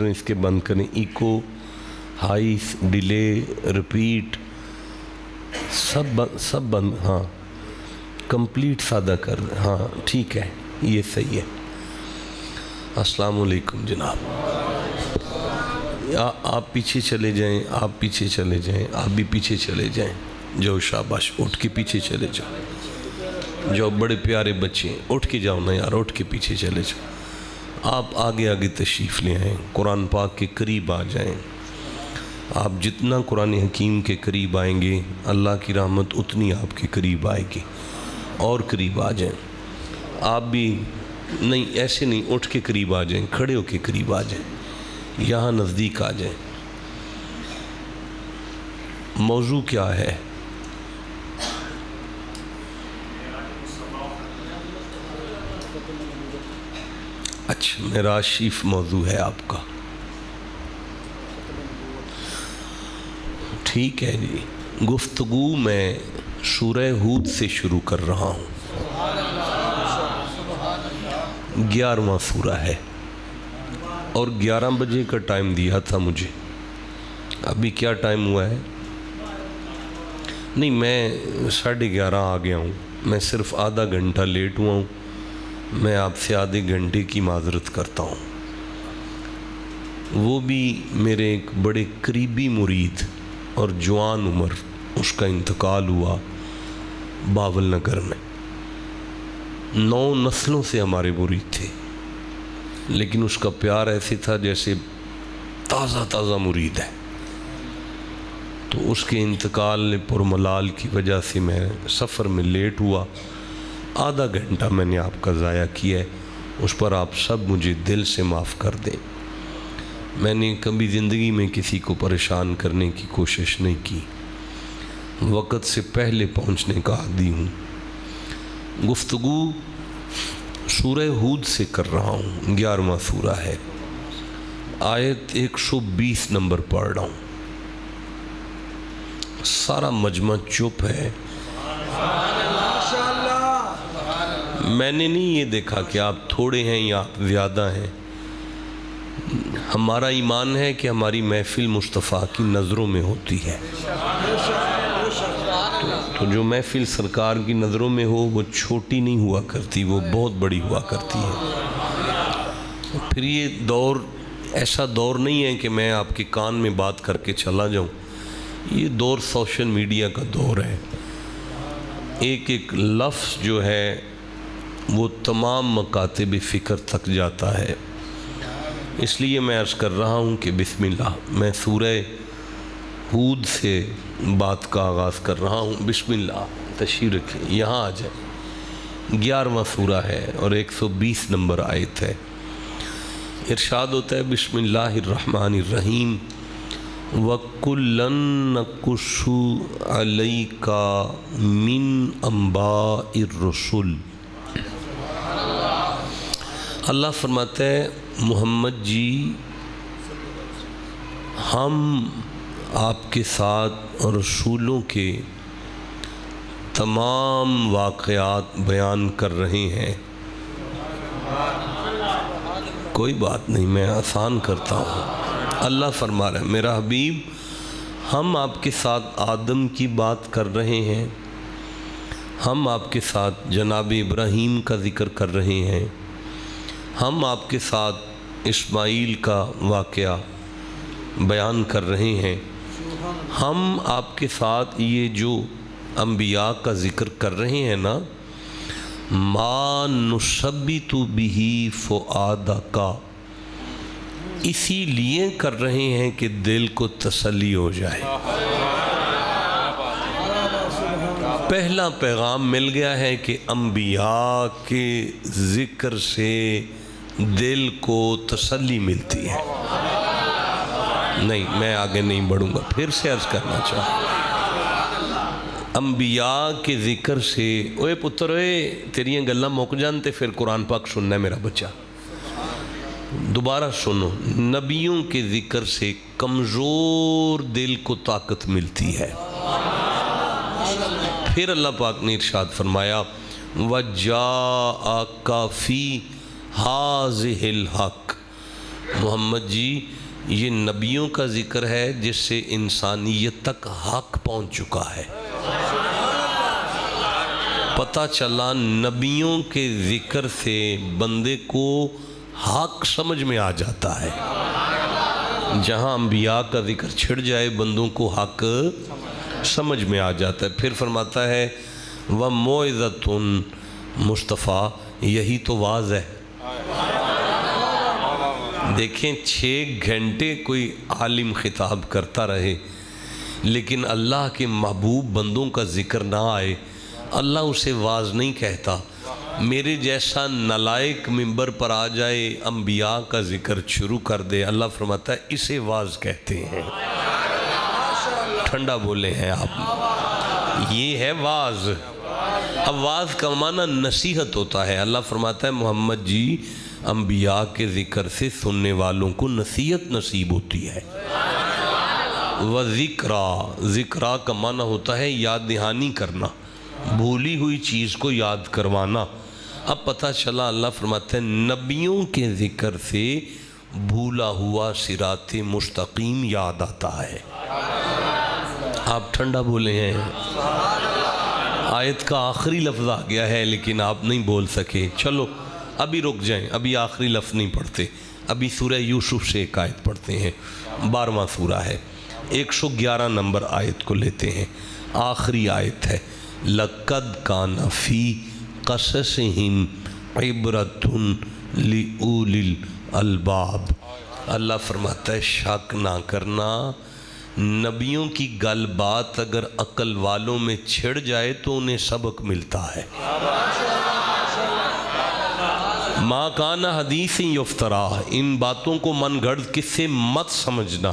Button اس کے بند کریں، eco, ہائیس، delay, repeat, سب بند. ہاں کمپلیٹ سادہ کر دیں. ہاں ٹھیک ہے، یہ صحیح ہے. السلام علیکم جناب. آپ پیچھے چلے جائیں، آپ پیچھے چلے جائیں، آپ بھی پیچھے چلے جائیں. جو شاباش، اٹھ کے پیچھے چلے جاؤ. جو بڑے پیارے بچے ہیں اٹھ کے جاؤ نا یار، اٹھ کے پیچھے چلے جاؤ. آپ آگے آگے تشریف لے آئیں، قرآن پاک کے قریب آ جائیں. آپ جتنا قرآن حکیم کے قریب آئیں گے اللہ کی رحمت اتنی آپ کے قریب آئے گی. اور قریب آ جائیں. آپ بھی نہیں، ایسے نہیں، اٹھ کے قریب آ جائیں، کھڑے ہو کے قریب آ جائیں، یہاں نزدیک آ جائیں. موضوع کیا ہے؟ اچھا، معراج شریف موضوع ہے آپ کا. ٹھیک ہے جی. گفتگو میں سورہ ہود سے شروع کر رہا ہوں. 11واں سورہ ہے اور 11 بجے کا ٹائم دیا تھا مجھے. ابھی کیا ٹائم ہوا ہے؟ نہیں، میں 11:30 آ گیا ہوں. میں صرف آدھا گھنٹہ لیٹ ہوا ہوں. میں آپ سے آدھے گھنٹے کی معذرت کرتا ہوں. وہ بھی میرے ایک بڑے قریبی مرید اور جوان عمر، اس کا انتقال ہوا باول نگر میں. 9 نسلوں سے ہمارے مرید تھے، لیکن اس کا پیار ایسے تھا جیسے تازہ مرید ہے. تو اس کے انتقال پرملال کی وجہ سے میں سفر میں لیٹ ہوا. آدھا گھنٹہ میں نے آپ کا ضائع کیا ہے، اس پر آپ سب مجھے دل سے معاف کر دیں. میں نے کبھی زندگی میں کسی کو پریشان کرنے کی کوشش نہیں کی. وقت سے پہلے پہنچنے کا عادی ہوں. گفتگو سورہ ہود سے کر رہا ہوں. 11واں سورہ ہے. آیت 120 نمبر پڑھ رہا ہوں. سارا مجمع چپ ہے. میں نے نہیں یہ دیکھا کہ آپ تھوڑے ہیں یا آپ زیادہ ہیں. ہمارا ایمان ہے کہ ہماری محفل مصطفیٰ کی نظروں میں ہوتی ہے. تو جو محفل سرکار کی نظروں میں ہو وہ چھوٹی نہیں ہوا کرتی، وہ بہت بڑی ہوا کرتی ہے. پھر یہ دور ایسا دور نہیں ہے کہ میں آپ کے کان میں بات کر کے چلا جاؤں. یہ دور سوشل میڈیا کا دور ہے. ایک لفظ جو ہے وہ تمام مکاتب فکر تک جاتا ہے. اس لیے میں عرض کر رہا ہوں کہ بسم اللہ. میں سورہ ہود سے بات کا آغاز کر رہا ہوں. بسم اللہ. تشریف رکھیں، یہاں آ جائیں. 11واں سورہ ہے اور 120 نمبر آیت ہے. ارشاد ہوتا ہے بسم اللہ الرحمن الرحیم. وَكُلًّا نَقُصُّ عَلَيْكَ مِنْ أَنْبَاءِ الرُّسُلِ. اللہ فرماتا ہے محمد جی، ہم آپ کے ساتھ رسولوں کے تمام واقعات بیان کر رہے ہیں. کوئی بات نہیں، میں آسان کرتا ہوں. اللہ فرما رہا ہے میرا حبیب، ہم آپ کے ساتھ آدم کی بات کر رہے ہیں، ہم آپ کے ساتھ جناب ابراہیم کا ذکر کر رہے ہیں، ہم آپ کے ساتھ اسماعیل کا واقعہ بیان کر رہے ہیں، ہم آپ کے ساتھ یہ جو انبیاء کا ذکر کر رہے ہیں نا، ما نثبت بہ فؤادک، اسی لیے کر رہے ہیں کہ دل کو تسلی ہو جائے. پہلا پیغام مل گیا ہے کہ انبیاء کے ذکر سے دل کو تسلی ملتی ہے. نہیں، میں آگے نہیں بڑھوں گا، پھر سے عرض کرنا چاہوں. انبیاء کے ذکر سے، اوے پتر اوے تیریاں گلاں موک جانتے، پھر قرآن پاک سننا ہے میرا بچہ. دوبارہ سنو. نبیوں کے ذکر سے کمزور دل کو طاقت ملتی ہے. پھر اللہ پاک نے ارشاد فرمایا وَجَاءَكَ فِي هَذِهِ الْحَقِّ محمد جی یہ نبیوں کا ذکر ہے جس سے انسانیت تک حق پہنچ چکا ہے۔ پتہ چلا نبیوں کے ذکر سے بندے کو حق سمجھ میں آ جاتا ہے۔ جہاں انبیاء کا ذکر چھڑ جائے بندوں کو حق سمجھ میں آ جاتا ہے۔ پھر فرماتا ہے وَمَوْعِظَةٌ مصطفیٰ، یہی تو واعظ ہے۔ دیکھیں 6 گھنٹے کوئی عالم خطاب کرتا رہے لیکن اللہ کے محبوب بندوں کا ذکر نہ آئے، اللہ اسے واعظ نہیں کہتا۔ میرے جیسا نالائق منبر پر آ جائے انبیاء کا ذکر شروع کر دے، اللہ فرماتا ہے اسے واعظ کہتے ہیں۔ ٹھنڈا بولے ہیں آپ، یہ ہے واعظ۔ اب واعظ کا معنی نصیحت ہوتا ہے۔ اللہ فرماتا ہے محمد جی انبیاء کے ذکر سے سننے والوں کو نصیحت نصیب ہوتی ہے۔ وَذِكْرَا، ذکرہ کا معنی ہوتا ہے یاد دہانی کرنا، بھولی ہوئی چیز کو یاد کروانا۔ اب پتہ چلا اللہ فرماتا ہے نبیوں کے ذکر سے بھولا ہوا صراط مستقیم یاد آتا ہے۔ آپ ٹھنڈا بولے ہیں۔ آیت کا آخری لفظ آ گیا ہے لیکن آپ نہیں بول سکے، چلو ابھی رک جائیں، ابھی آخری لفظ نہیں پڑھتے، ابھی سورہ یوسف سے ایک آیت پڑھتے ہیں، 12واں سورہ ہے، 111 نمبر آیت کو لیتے ہیں، آخری آیت ہے۔ لَقَدْ كَانَ فِي قَصَصِهِمْ عِبْرَةٌ لِأُولِي الْأَلْبَابِ۔ اللہ فرماتا ہے شک نہ کرنا، نبیوں کی گل بات اگر عقل والوں میں چھڑ جائے تو انہیں سبق ملتا ہے۔ ما کان حدیث یفترا، ان باتوں کو من گھڑت کس سے مت سمجھنا،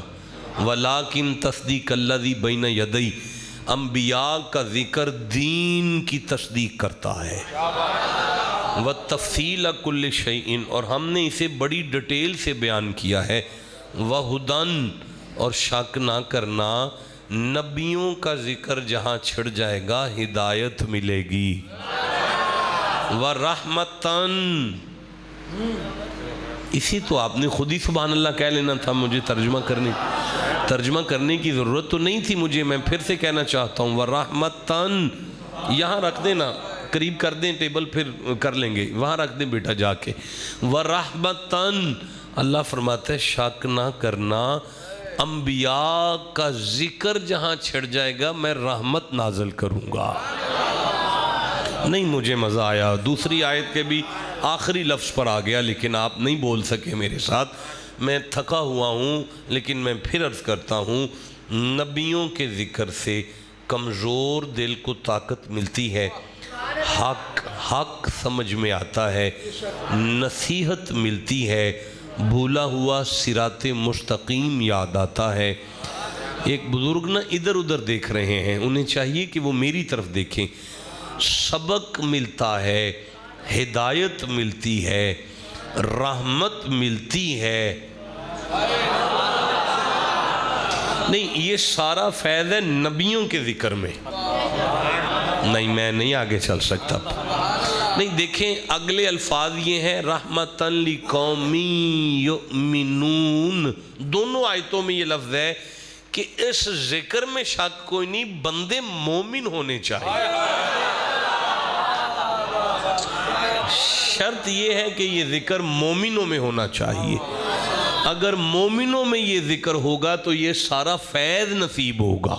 ولیکن تصدیق الذی بین یدی، انبیاء کا ذکر دین کی تصدیق کرتا ہے۔ وتفصیل کل شیء، اور ہم نے اسے بڑی ڈیٹیل سے بیان کیا ہے۔ وہدن، اور شک نہ کرنا نبیوں کا ذکر جہاں چھڑ جائے گا ہدایت ملے گی۔ وَرَحْمَتًا، اسی تو آپ نے خود ہی سبحان اللہ کہہ لینا تھا، مجھے ترجمہ کرنے کی ضرورت تو نہیں تھی مجھے، میں پھر سے کہنا چاہتا ہوں وَرَحْمَتًا، یہاں رکھ دینا، قریب کر دیں ٹیبل، پھر کر لیں گے، وہاں رکھ دیں بیٹا جا کے۔ وَرَحْمَتًا، اللہ فرماتا ہے شک نہ کرنا انبیاء کا ذکر جہاں چھڑ جائے گا میں رحمت نازل کروں گا۔ نہیں مجھے مزہ آیا، دوسری آیت کے بھی آخری لفظ پر آ گیا لیکن آپ نہیں بول سکے میرے ساتھ، میں تھکا ہوا ہوں لیکن میں پھر عرض کرتا ہوں نبیوں کے ذکر سے کمزور دل کو طاقت ملتی ہے، حق سمجھ میں آتا ہے، نصیحت ملتی ہے، بھولا ہوا صراط مستقیم یاد آتا ہے۔ ایک بزرگ نا ادھر ادھر دیکھ رہے ہیں، انہیں چاہیے کہ وہ میری طرف دیکھیں، سبق ملتا ہے، ہدایت ملتی ہے، رحمت ملتی ہے۔ نہیں یہ سارا فیض ہے نبیوں کے ذکر میں، نہیں میں نہیں آگے چل سکتا۔ نہیں دیکھیں اگلے الفاظ یہ ہیں رحمتاً لقوم یؤمنون، دونوں آیتوں میں یہ لفظ ہے کہ اس ذکر میں شک کوئی نہیں، بندے مومن ہونے چاہیے۔ شرط یہ ہے کہ یہ ذکر مومنوں میں ہونا چاہیے، اگر مومنوں میں یہ ذکر ہوگا تو یہ سارا فیض نصیب ہوگا۔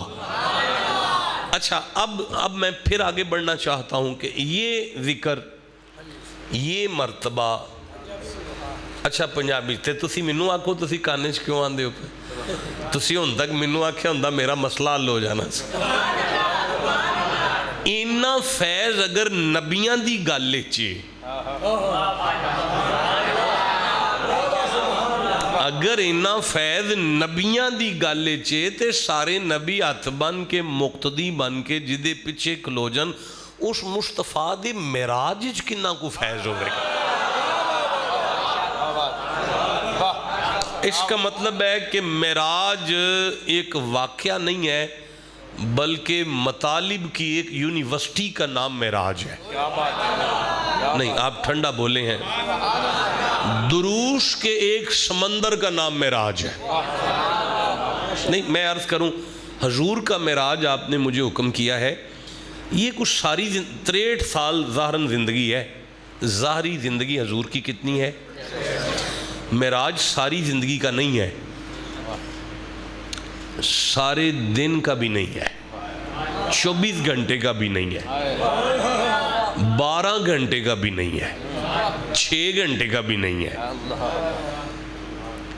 اچھا اب میں پھر آگے بڑھنا چاہتا ہوں کہ یہ ذکر یہ مرتبہ، اچھا پنجابی تے تسی منو آکھو تسی کانے چ کیوں آندے ہو پہ، تسی ہن تک منو آکھیا ہوندا میرا مسئلہ حل ہو جانا سی۔ اینا فیض اگر نبیاں دی گل چے، اگر اینا فیض نبیاں دی گل چے تے سارے نبی ہاتھ بن کے مقتدی بن کے جدے پیچھے کھلو جن، اس مصطفیٰ دے معراج وچ کنا کو فیض ہوئے گا۔ اس کا مطلب ہے کہ معراج ایک واقعہ نہیں ہے بلکہ مطالب کی ایک یونیورسٹی کا نام معراج ہے۔ نہیں آپ ٹھنڈا بولے ہیں، دروش کے ایک سمندر کا نام معراج ہے. نہیں میں عرض کروں حضور کا معراج آپ نے مجھے حکم کیا ہے، یہ کچھ ساری 63 سال ظاہراً زندگی ہے. ظاہری زندگی حضور کی کتنی ہے؟ معراج ساری زندگی کا نہیں ہے، سارے دن کا بھی نہیں ہے، 24 گھنٹے کا بھی نہیں ہے، 12 گھنٹے کا بھی نہیں ہے، 6 گھنٹے کا بھی نہیں ہے.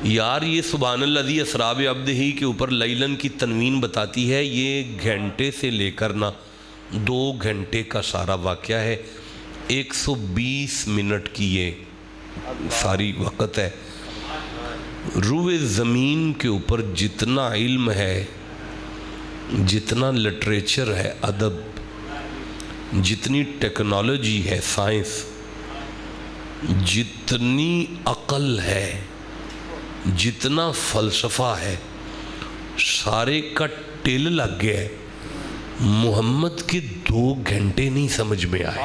یار یہ سبحان الذی اسریٰ بعبدہ کے اوپر لیلاً کی تنوین بتاتی ہے، یہ گھنٹے سے لے کر نا 2 گھنٹے کا سارا واقعہ ہے. 120 منٹ کی یہ ساری وقت ہے. روئے زمین کے اوپر جتنا علم ہے، جتنا لٹریچر ہے، ادب، جتنی ٹیکنالوجی ہے، سائنس، جتنی عقل ہے، جتنا فلسفہ ہے، سارے کا ٹل لگ گیا ہے. محمد کے 2 گھنٹے نہیں سمجھ میں آئے.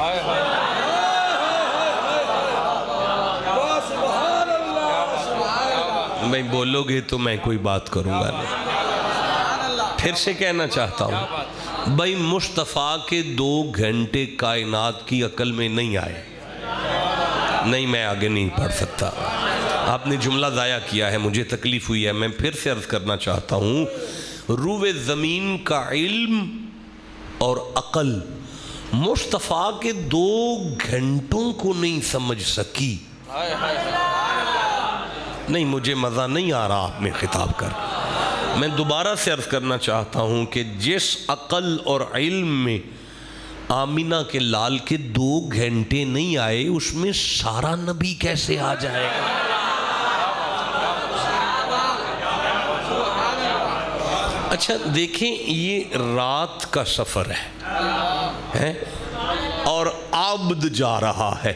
میں بولو گے تو میں کوئی بات کروں گا نہیں. پھر سے کہنا چاہتا ہوں بھائی مصطفیٰ کے 2 گھنٹے کائنات کی عقل میں نہیں آئے. نہیں میں آگے نہیں پڑھ سکتا، آپ نے جملہ ضائع کیا ہے، مجھے تکلیف ہوئی ہے. میں پھر سے عرض کرنا چاہتا ہوں روئے زمین کا علم اور عقل مصطفیٰ کے 2 گھنٹوں کو نہیں سمجھ سکی. نہیں مجھے مزہ نہیں آ رہا آپ میں خطاب کر. میں دوبارہ سے عرض کرنا چاہتا ہوں کہ جس عقل اور علم میں آمینہ کے لال کے 2 گھنٹے نہیں آئے، اس میں سارا نبی کیسے آ جائے گا؟ اچھا دیکھیں یہ رات کا سفر ہے اور عبد جا رہا ہے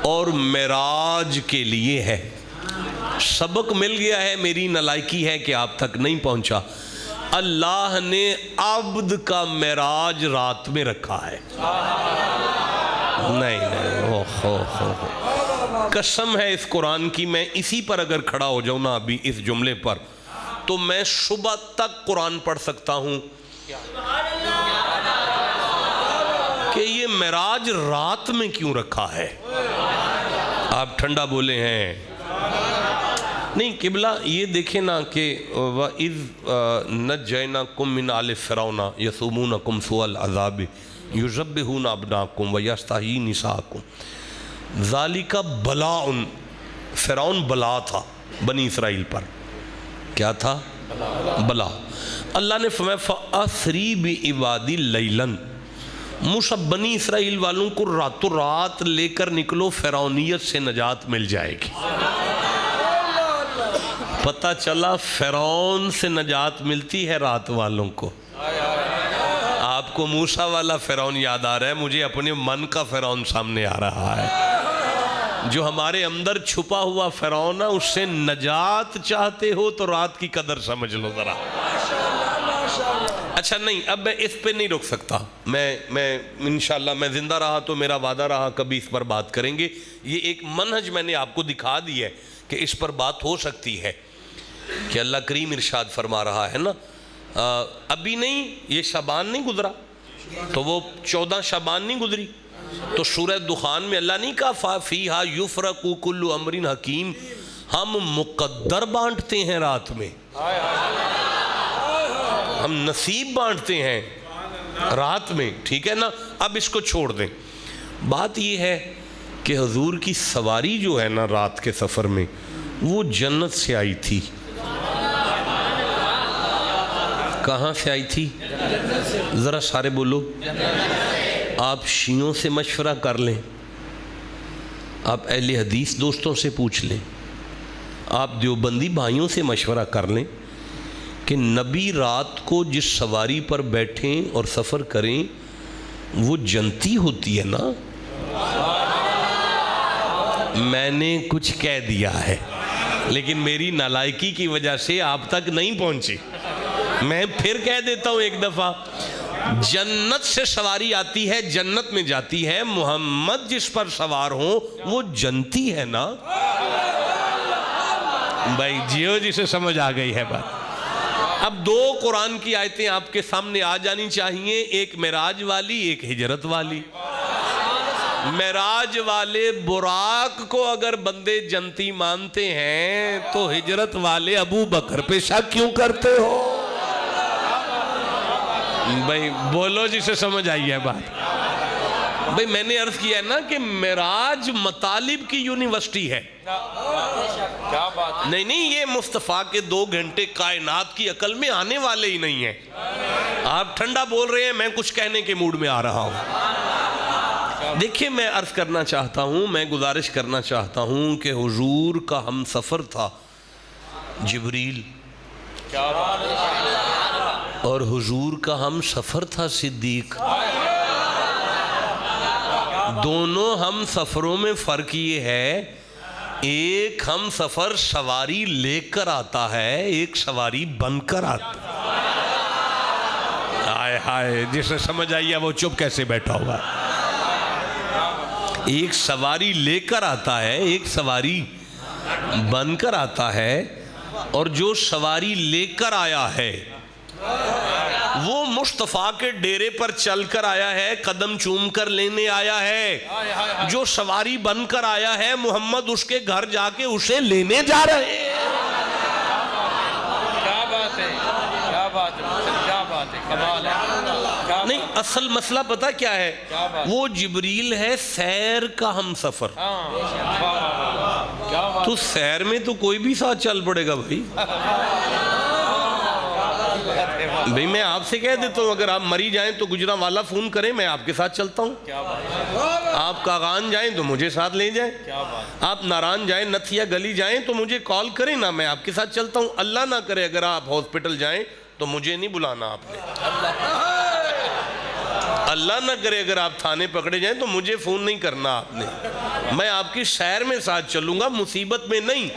اور معراج کے لیے ہے. سبق مل گیا ہے، میری نالائکی ہے کہ آپ تک نہیں پہنچا. اللہ نے عبد کا معراج رات میں رکھا ہے. نہیں قسم ہے اس قرآن کی، میں اسی پر اگر کھڑا ہو جاؤں نا ابھی اس جملے پر تو میں صبح تک قرآن پڑھ سکتا ہوں کہ یہ معراج رات میں کیوں رکھا ہے. آپ ٹھنڈا بولے ہیں نہیں قبلہ. یہ دیکھیں نا کہ وَإِذْ نَجَّيْنَاكُمْ مِنْ آلِ فِرْعَوْنَ يَسُومُونَكُمْ سُوءَ الْعَذَابِ يُذَبِّحُونَ أَبْنَاءَكُمْ وَيَسْتَحْيِي نِسَاءَكُمْ ذَلِكَ بَلَاءٌ. فرعون بلا تھا بنی اسرائیل پر. کیا تھا؟ بلا. اللہ نے فرمایا فَأَسْرِي بِعِبَادِي لَيْلًا. موسیٰ بنی اسرائیل والوں کو راتوں رات لے کر نکلو، فرعونیت سے نجات مل جائے گی. پتہ چلا فرعون سے نجات ملتی ہے رات والوں کو. آپ کو موسیٰ والا فرعون یاد آ رہا ہے، مجھے اپنے من کا فرعون سامنے آ رہا ہے. جو ہمارے اندر چھپا ہوا فرعون ہے، اس سے نجات چاہتے ہو تو رات کی قدر سمجھ لو ذرا. اچھا نہیں اب میں اس پہ نہیں رک سکتا. میں انشاءاللہ میں زندہ رہا تو میرا وعدہ رہا کبھی اس پر بات کریں گے. یہ ایک منہج میں نے آپ کو دکھا دی ہے کہ اس پر بات ہو سکتی ہے کہ اللہ کریم ارشاد فرما رہا ہے نا ابھی نہیں، یہ شعبان نہیں گزرا تو وہ 14 شعبان نہیں گزری تو سورہ دخان میں اللہ نہیں کہا فیہا یفرق کل امر حکیم. ہم مقدر بانٹتے ہیں رات میں، ہم نصیب بانٹتے ہیں رات میں. ٹھیک ہے نا. اب اس کو چھوڑ دیں. بات یہ ہے کہ حضور کی سواری جو ہے نا رات کے سفر میں وہ جنت سے آئی تھی. کہاں سے آئی تھی؟ ذرا سارے بولو. آپ شیعوں سے مشورہ کر لیں، آپ اہل حدیث دوستوں سے پوچھ لیں، آپ دیوبندی بھائیوں سے مشورہ کر لیں کہ نبی رات کو جس سواری پر بیٹھیں اور سفر کریں وہ جنتی ہوتی ہے نا. میں نے کچھ کہہ دیا ہے لیکن میری نالائکی کی وجہ سے آپ تک نہیں پہنچی. میں پھر کہہ دیتا ہوں ایک دفعہ جنت سے سواری آتی ہے، جنت میں جاتی ہے، محمد جس پر سوار ہوں وہ جنتی ہے نا بھائی، جیو جسے سمجھ آ گئی ہے بات۔ اب دو قرآن کی آیتیں آپ کے سامنے آ جانی چاہیے، ایک معراج والی، ایک ہجرت والی۔ معراج والے براق کو اگر بندے جنتی مانتے ہیں تو ہجرت والے ابو بکر پہ شک کیوں کرتے ہو بھائی؟ بولو جسے سمجھ آئی ہے بات۔ بھائی میں نے عرض کیا ہے نا کہ معراج مطالب کی یونیورسٹی ہے۔ نہیں یہ مصطفیٰ کے 2 گھنٹے کائنات کی عقل میں آنے والے ہی نہیں ہیں۔ آپ ٹھنڈا بول رہے ہیں، میں کچھ کہنے کے موڈ میں آ رہا ہوں۔ دیکھیں میں عرض کرنا چاہتا ہوں، میں گزارش کرنا چاہتا ہوں کہ حضور کا ہم سفر تھا جبریل، اور حضور کا ہم سفر تھا صدیق۔ دونوں ہم سفروں میں فرق یہ ہے، ایک ہم سفر سواری لے کر آتا ہے، ایک سواری بن کر آتا ہے۔ ہائے ہائے، جسے سمجھ آئی ہے وہ چپ کیسے بیٹھا ہوا ہے؟ ایک سواری لے کر آتا ہے، ایک سواری بن کر آتا ہے، اور جو سواری لے کر آیا ہے وہ مصطفیٰ کے ڈیرے پر چل کر آیا ہے، قدم چوم کر لینے آیا ہے۔ جو سواری بن کر آیا ہے محمد اس کے گھر جا کے اسے لینے جا رہے ہیں۔ کیا بات ہے، کیا بات ہے، کیا بات ہے، کمال ہے۔ نہیں اصل مسئلہ پتہ کیا ہے؟ وہ جبریل ہے سیر کا ہم سفر۔ تو سیر میں تو کوئی بھی ساتھ چل پڑے گا بھائی۔ بھئی میں آپ سے کہہ دیتا ہوں، اگر آپ مری جائیں تو گجرانوالہ فون کریں، میں آپ کے ساتھ چلتا ہوں۔ آپ کاغان جائیں تو مجھے ساتھ لے جائیں، آپ ناران جائیں، نتھیا گلی جائیں تو مجھے کال کریں نا، میں آپ کے ساتھ چلتا ہوں۔ اللہ نہ کرے اگر آپ ہاسپٹل جائیں تو مجھے نہیں بلانا آپ نے۔ اللہ نہ کرے اگر آپ تھانے پکڑے جائیں تو مجھے فون نہیں کرنا آپ نے۔ میں آپ کی سیر میں ساتھ چلوں گا، مصیبت میں نہیں۔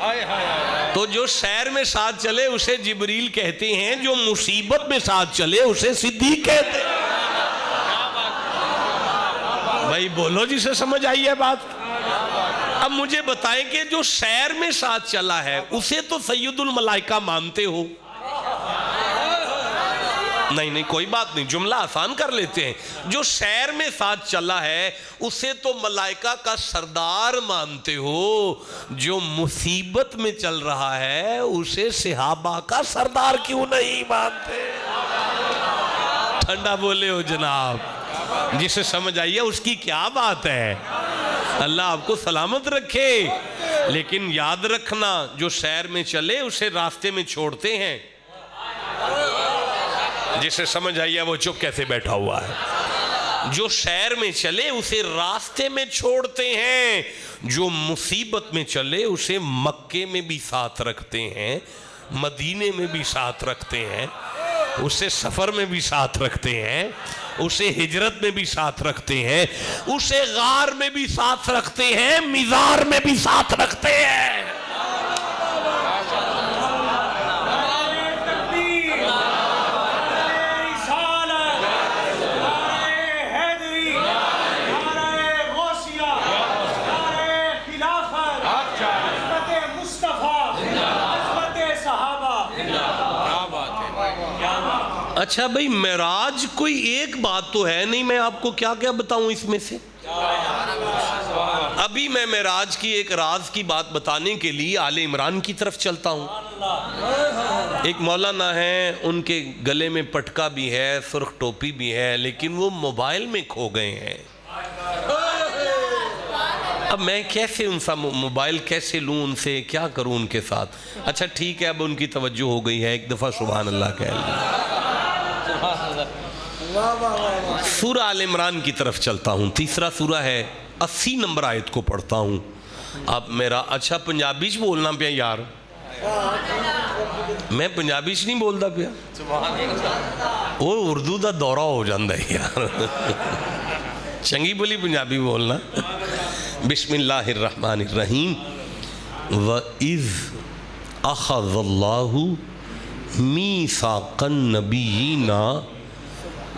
تو جو سیر میں ساتھ چلے اسے جبریل کہتے ہیں، جو مصیبت میں ساتھ چلے اسے صدیق کہتے ہیں۔ بھائی بولو جسے سمجھ آئی ہے بات۔ اب مجھے بتائیں کہ جو سیر میں ساتھ چلا ہے اسے تو سید الملائکہ مانتے ہو؟ نہیں کوئی بات نہیں، جملہ آسان کر لیتے ہیں۔ جو سیر میں ساتھ چلا ہے اسے تو ملائکہ کا سردار مانتے ہو، جو مصیبت میں چل رہا ہے اسے صحابہ کا سردار کیوں نہیں مانتے؟ ٹھنڈا بولے ہو جناب، جسے سمجھ آئیے اس کی کیا بات ہے۔ اللہ آپ کو سلامت رکھے، لیکن یاد رکھنا جو سیر میں چلے اسے راستے میں چھوڑتے ہیں۔ جسے سمجھ آئیے وہ چپ کیسے بیٹھا ہوا ہے؟ جو سیر میں چلے اسے راستے میں چھوڑتے ہیں، جو مصیبت میں چلے اسے مکے میں بھی ساتھ رکھتے ہیں، مدینے میں بھی ساتھ رکھتے ہیں، اسے سفر میں بھی ساتھ رکھتے ہیں، اسے ہجرت میں بھی ساتھ رکھتے ہیں، اسے غار میں بھی ساتھ رکھتے ہیں، مزار میں بھی ساتھ رکھتے ہیں۔ اچھا بھئی معراج کوئی ایک بات تو ہے نہیں، میں آپ کو کیا کیا بتاؤں اس میں سے؟ ابھی میں معراج کی ایک راز کی بات بتانے کے لیے آل عمران کی طرف چلتا ہوں۔ ایک مولانا ہے، ان کے گلے میں پٹکا بھی ہے، سرخ ٹوپی بھی ہے، لیکن وہ موبائل میں کھو گئے ہیں۔ اب میں کیسے ان سے موبائل کیسے لوں، ان سے کیا کروں ان کے ساتھ؟ اچھا ٹھیک ہے، اب ان کی توجہ ہو گئی ہے، ایک دفعہ سبحان اللہ کہہ لیں۔ سورہ آل عمران کی طرف چلتا ہوں، تیسرا سورہ ہے، 80 نمبر آیت کو پڑھتا ہوں۔ اب میرا اچھا پنجابی چ بولنا پیا یار، میں پنجابی چ نہیں بولتا پیا، وہ اردو دا دورہ ہو جاندہ ہے یار۔ چنگی بولی پنجابی بولنا۔ بسم اللہ الرحمن الرحیم۔ وَإِذْ أَخَذَ اللَّهُ مِيثَاقَ النَّبِيِّينَ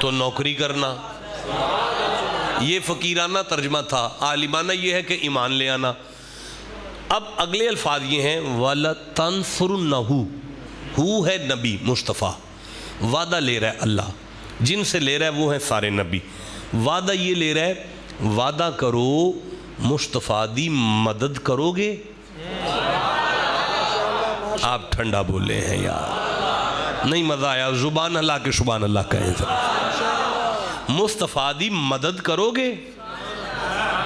تو نوکری کرنا. یہ فقیرانہ ترجمہ تھا. عالمانہ یہ ہے کہ ایمان لے آنا. اب اگلے الفاظ یہ ہیں وَلَتَنْصُرُنَّهُ. ہو ہے نبی مصطفیٰ, وعدہ لے رہا ہے اللہ, جن سے لے رہا ہے وہ ہیں سارے نبی. وعدہ یہ لے رہا ہے, وعدہ کرو مصطفیٰ دی مدد کرو گے. آپ ٹھنڈا بولے ہیں یار, نہیں مزہ آیا. زبان اللہ کے سبحان اللہ کہیں تھے. مصطفیٰ دی مدد کرو گے,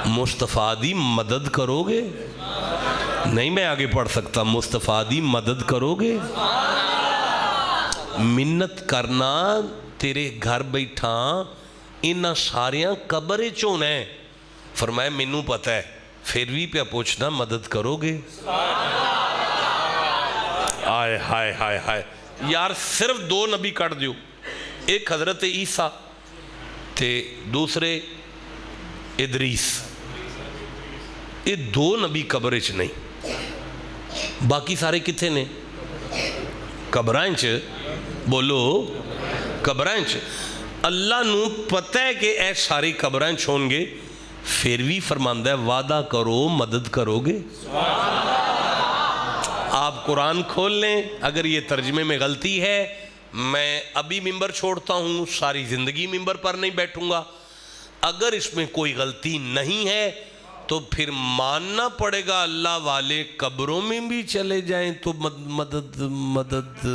مصطفیٰ دی مدد کرو گے. نہیں میں آگے پڑھ سکتا. مصطفیٰ دی مدد کرو گے. منت کرنا تیرے گھر بیٹھا انہاں ساریاں قبرے چون ہیں. فرمایا مینوں پتہ ہے, پھر بھی پہ پوچھنا مدد کرو گے. آئے ہائے ہائے ہائے یار, صرف دو نبی کٹ دیو. ایک حضرت عیسیٰ تے دوسرے ادریس. یہ دو نبی قبرے چ نہیں, باقی سارے کتھے نے؟ قبرائیں چ. بولو قبرائیں چ. اللہ نو پتہ ہے کہ اے ساری قبرائیں چھون گے, پھر بھی فرماندہ ہے وعدہ کرو مدد کرو گے. آپ قرآن کھول لیں, اگر یہ ترجمے میں غلطی ہے میں ابھی ممبر چھوڑتا ہوں, ساری زندگی ممبر پر نہیں بیٹھوں گا. اگر اس میں کوئی غلطی نہیں ہے تو پھر ماننا پڑے گا اللہ والے قبروں میں بھی چلے جائیں تو مدد مدد.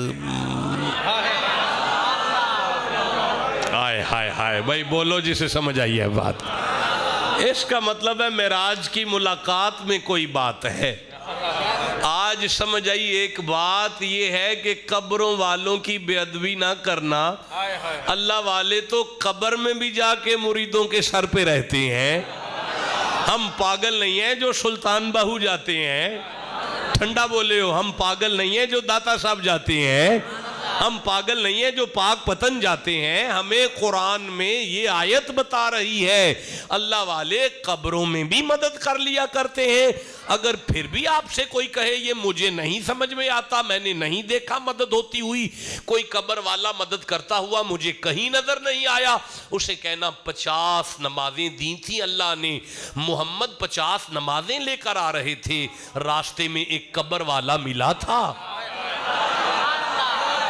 ہائے ہائے ہائے بھائی بولو جسے سمجھ آئی ہے بات. اس کا مطلب ہے معراج کی ملاقات میں کوئی بات ہے. آج سمجھ آئی ایک بات یہ ہے کہ قبروں والوں کی بے ادبی نہ کرنا. اللہ والے تو قبر میں بھی جا کے مریدوں کے سر پہ رہتے ہیں. ہم پاگل نہیں ہیں جو سلطان باہو جاتے ہیں. ٹھنڈا بولے ہو, ہم پاگل نہیں ہیں جو داتا صاحب جاتے ہیں. ہم پاگل نہیں ہیں جو پاک پتن جاتے ہیں. ہمیں قرآن میں یہ آیت بتا رہی ہے اللہ والے قبروں میں بھی مدد کر لیا کرتے ہیں. اگر پھر بھی آپ سے کوئی کہے یہ مجھے نہیں سمجھ میں آتا, میں نے نہیں دیکھا مدد ہوتی ہوئی, کوئی قبر والا مدد کرتا ہوا مجھے کہیں نظر نہیں آیا, اسے کہنا 50 نمازیں دی تھی اللہ نے, محمد 50 نمازیں لے کر آ رہے تھے, راستے میں ایک قبر والا ملا تھا,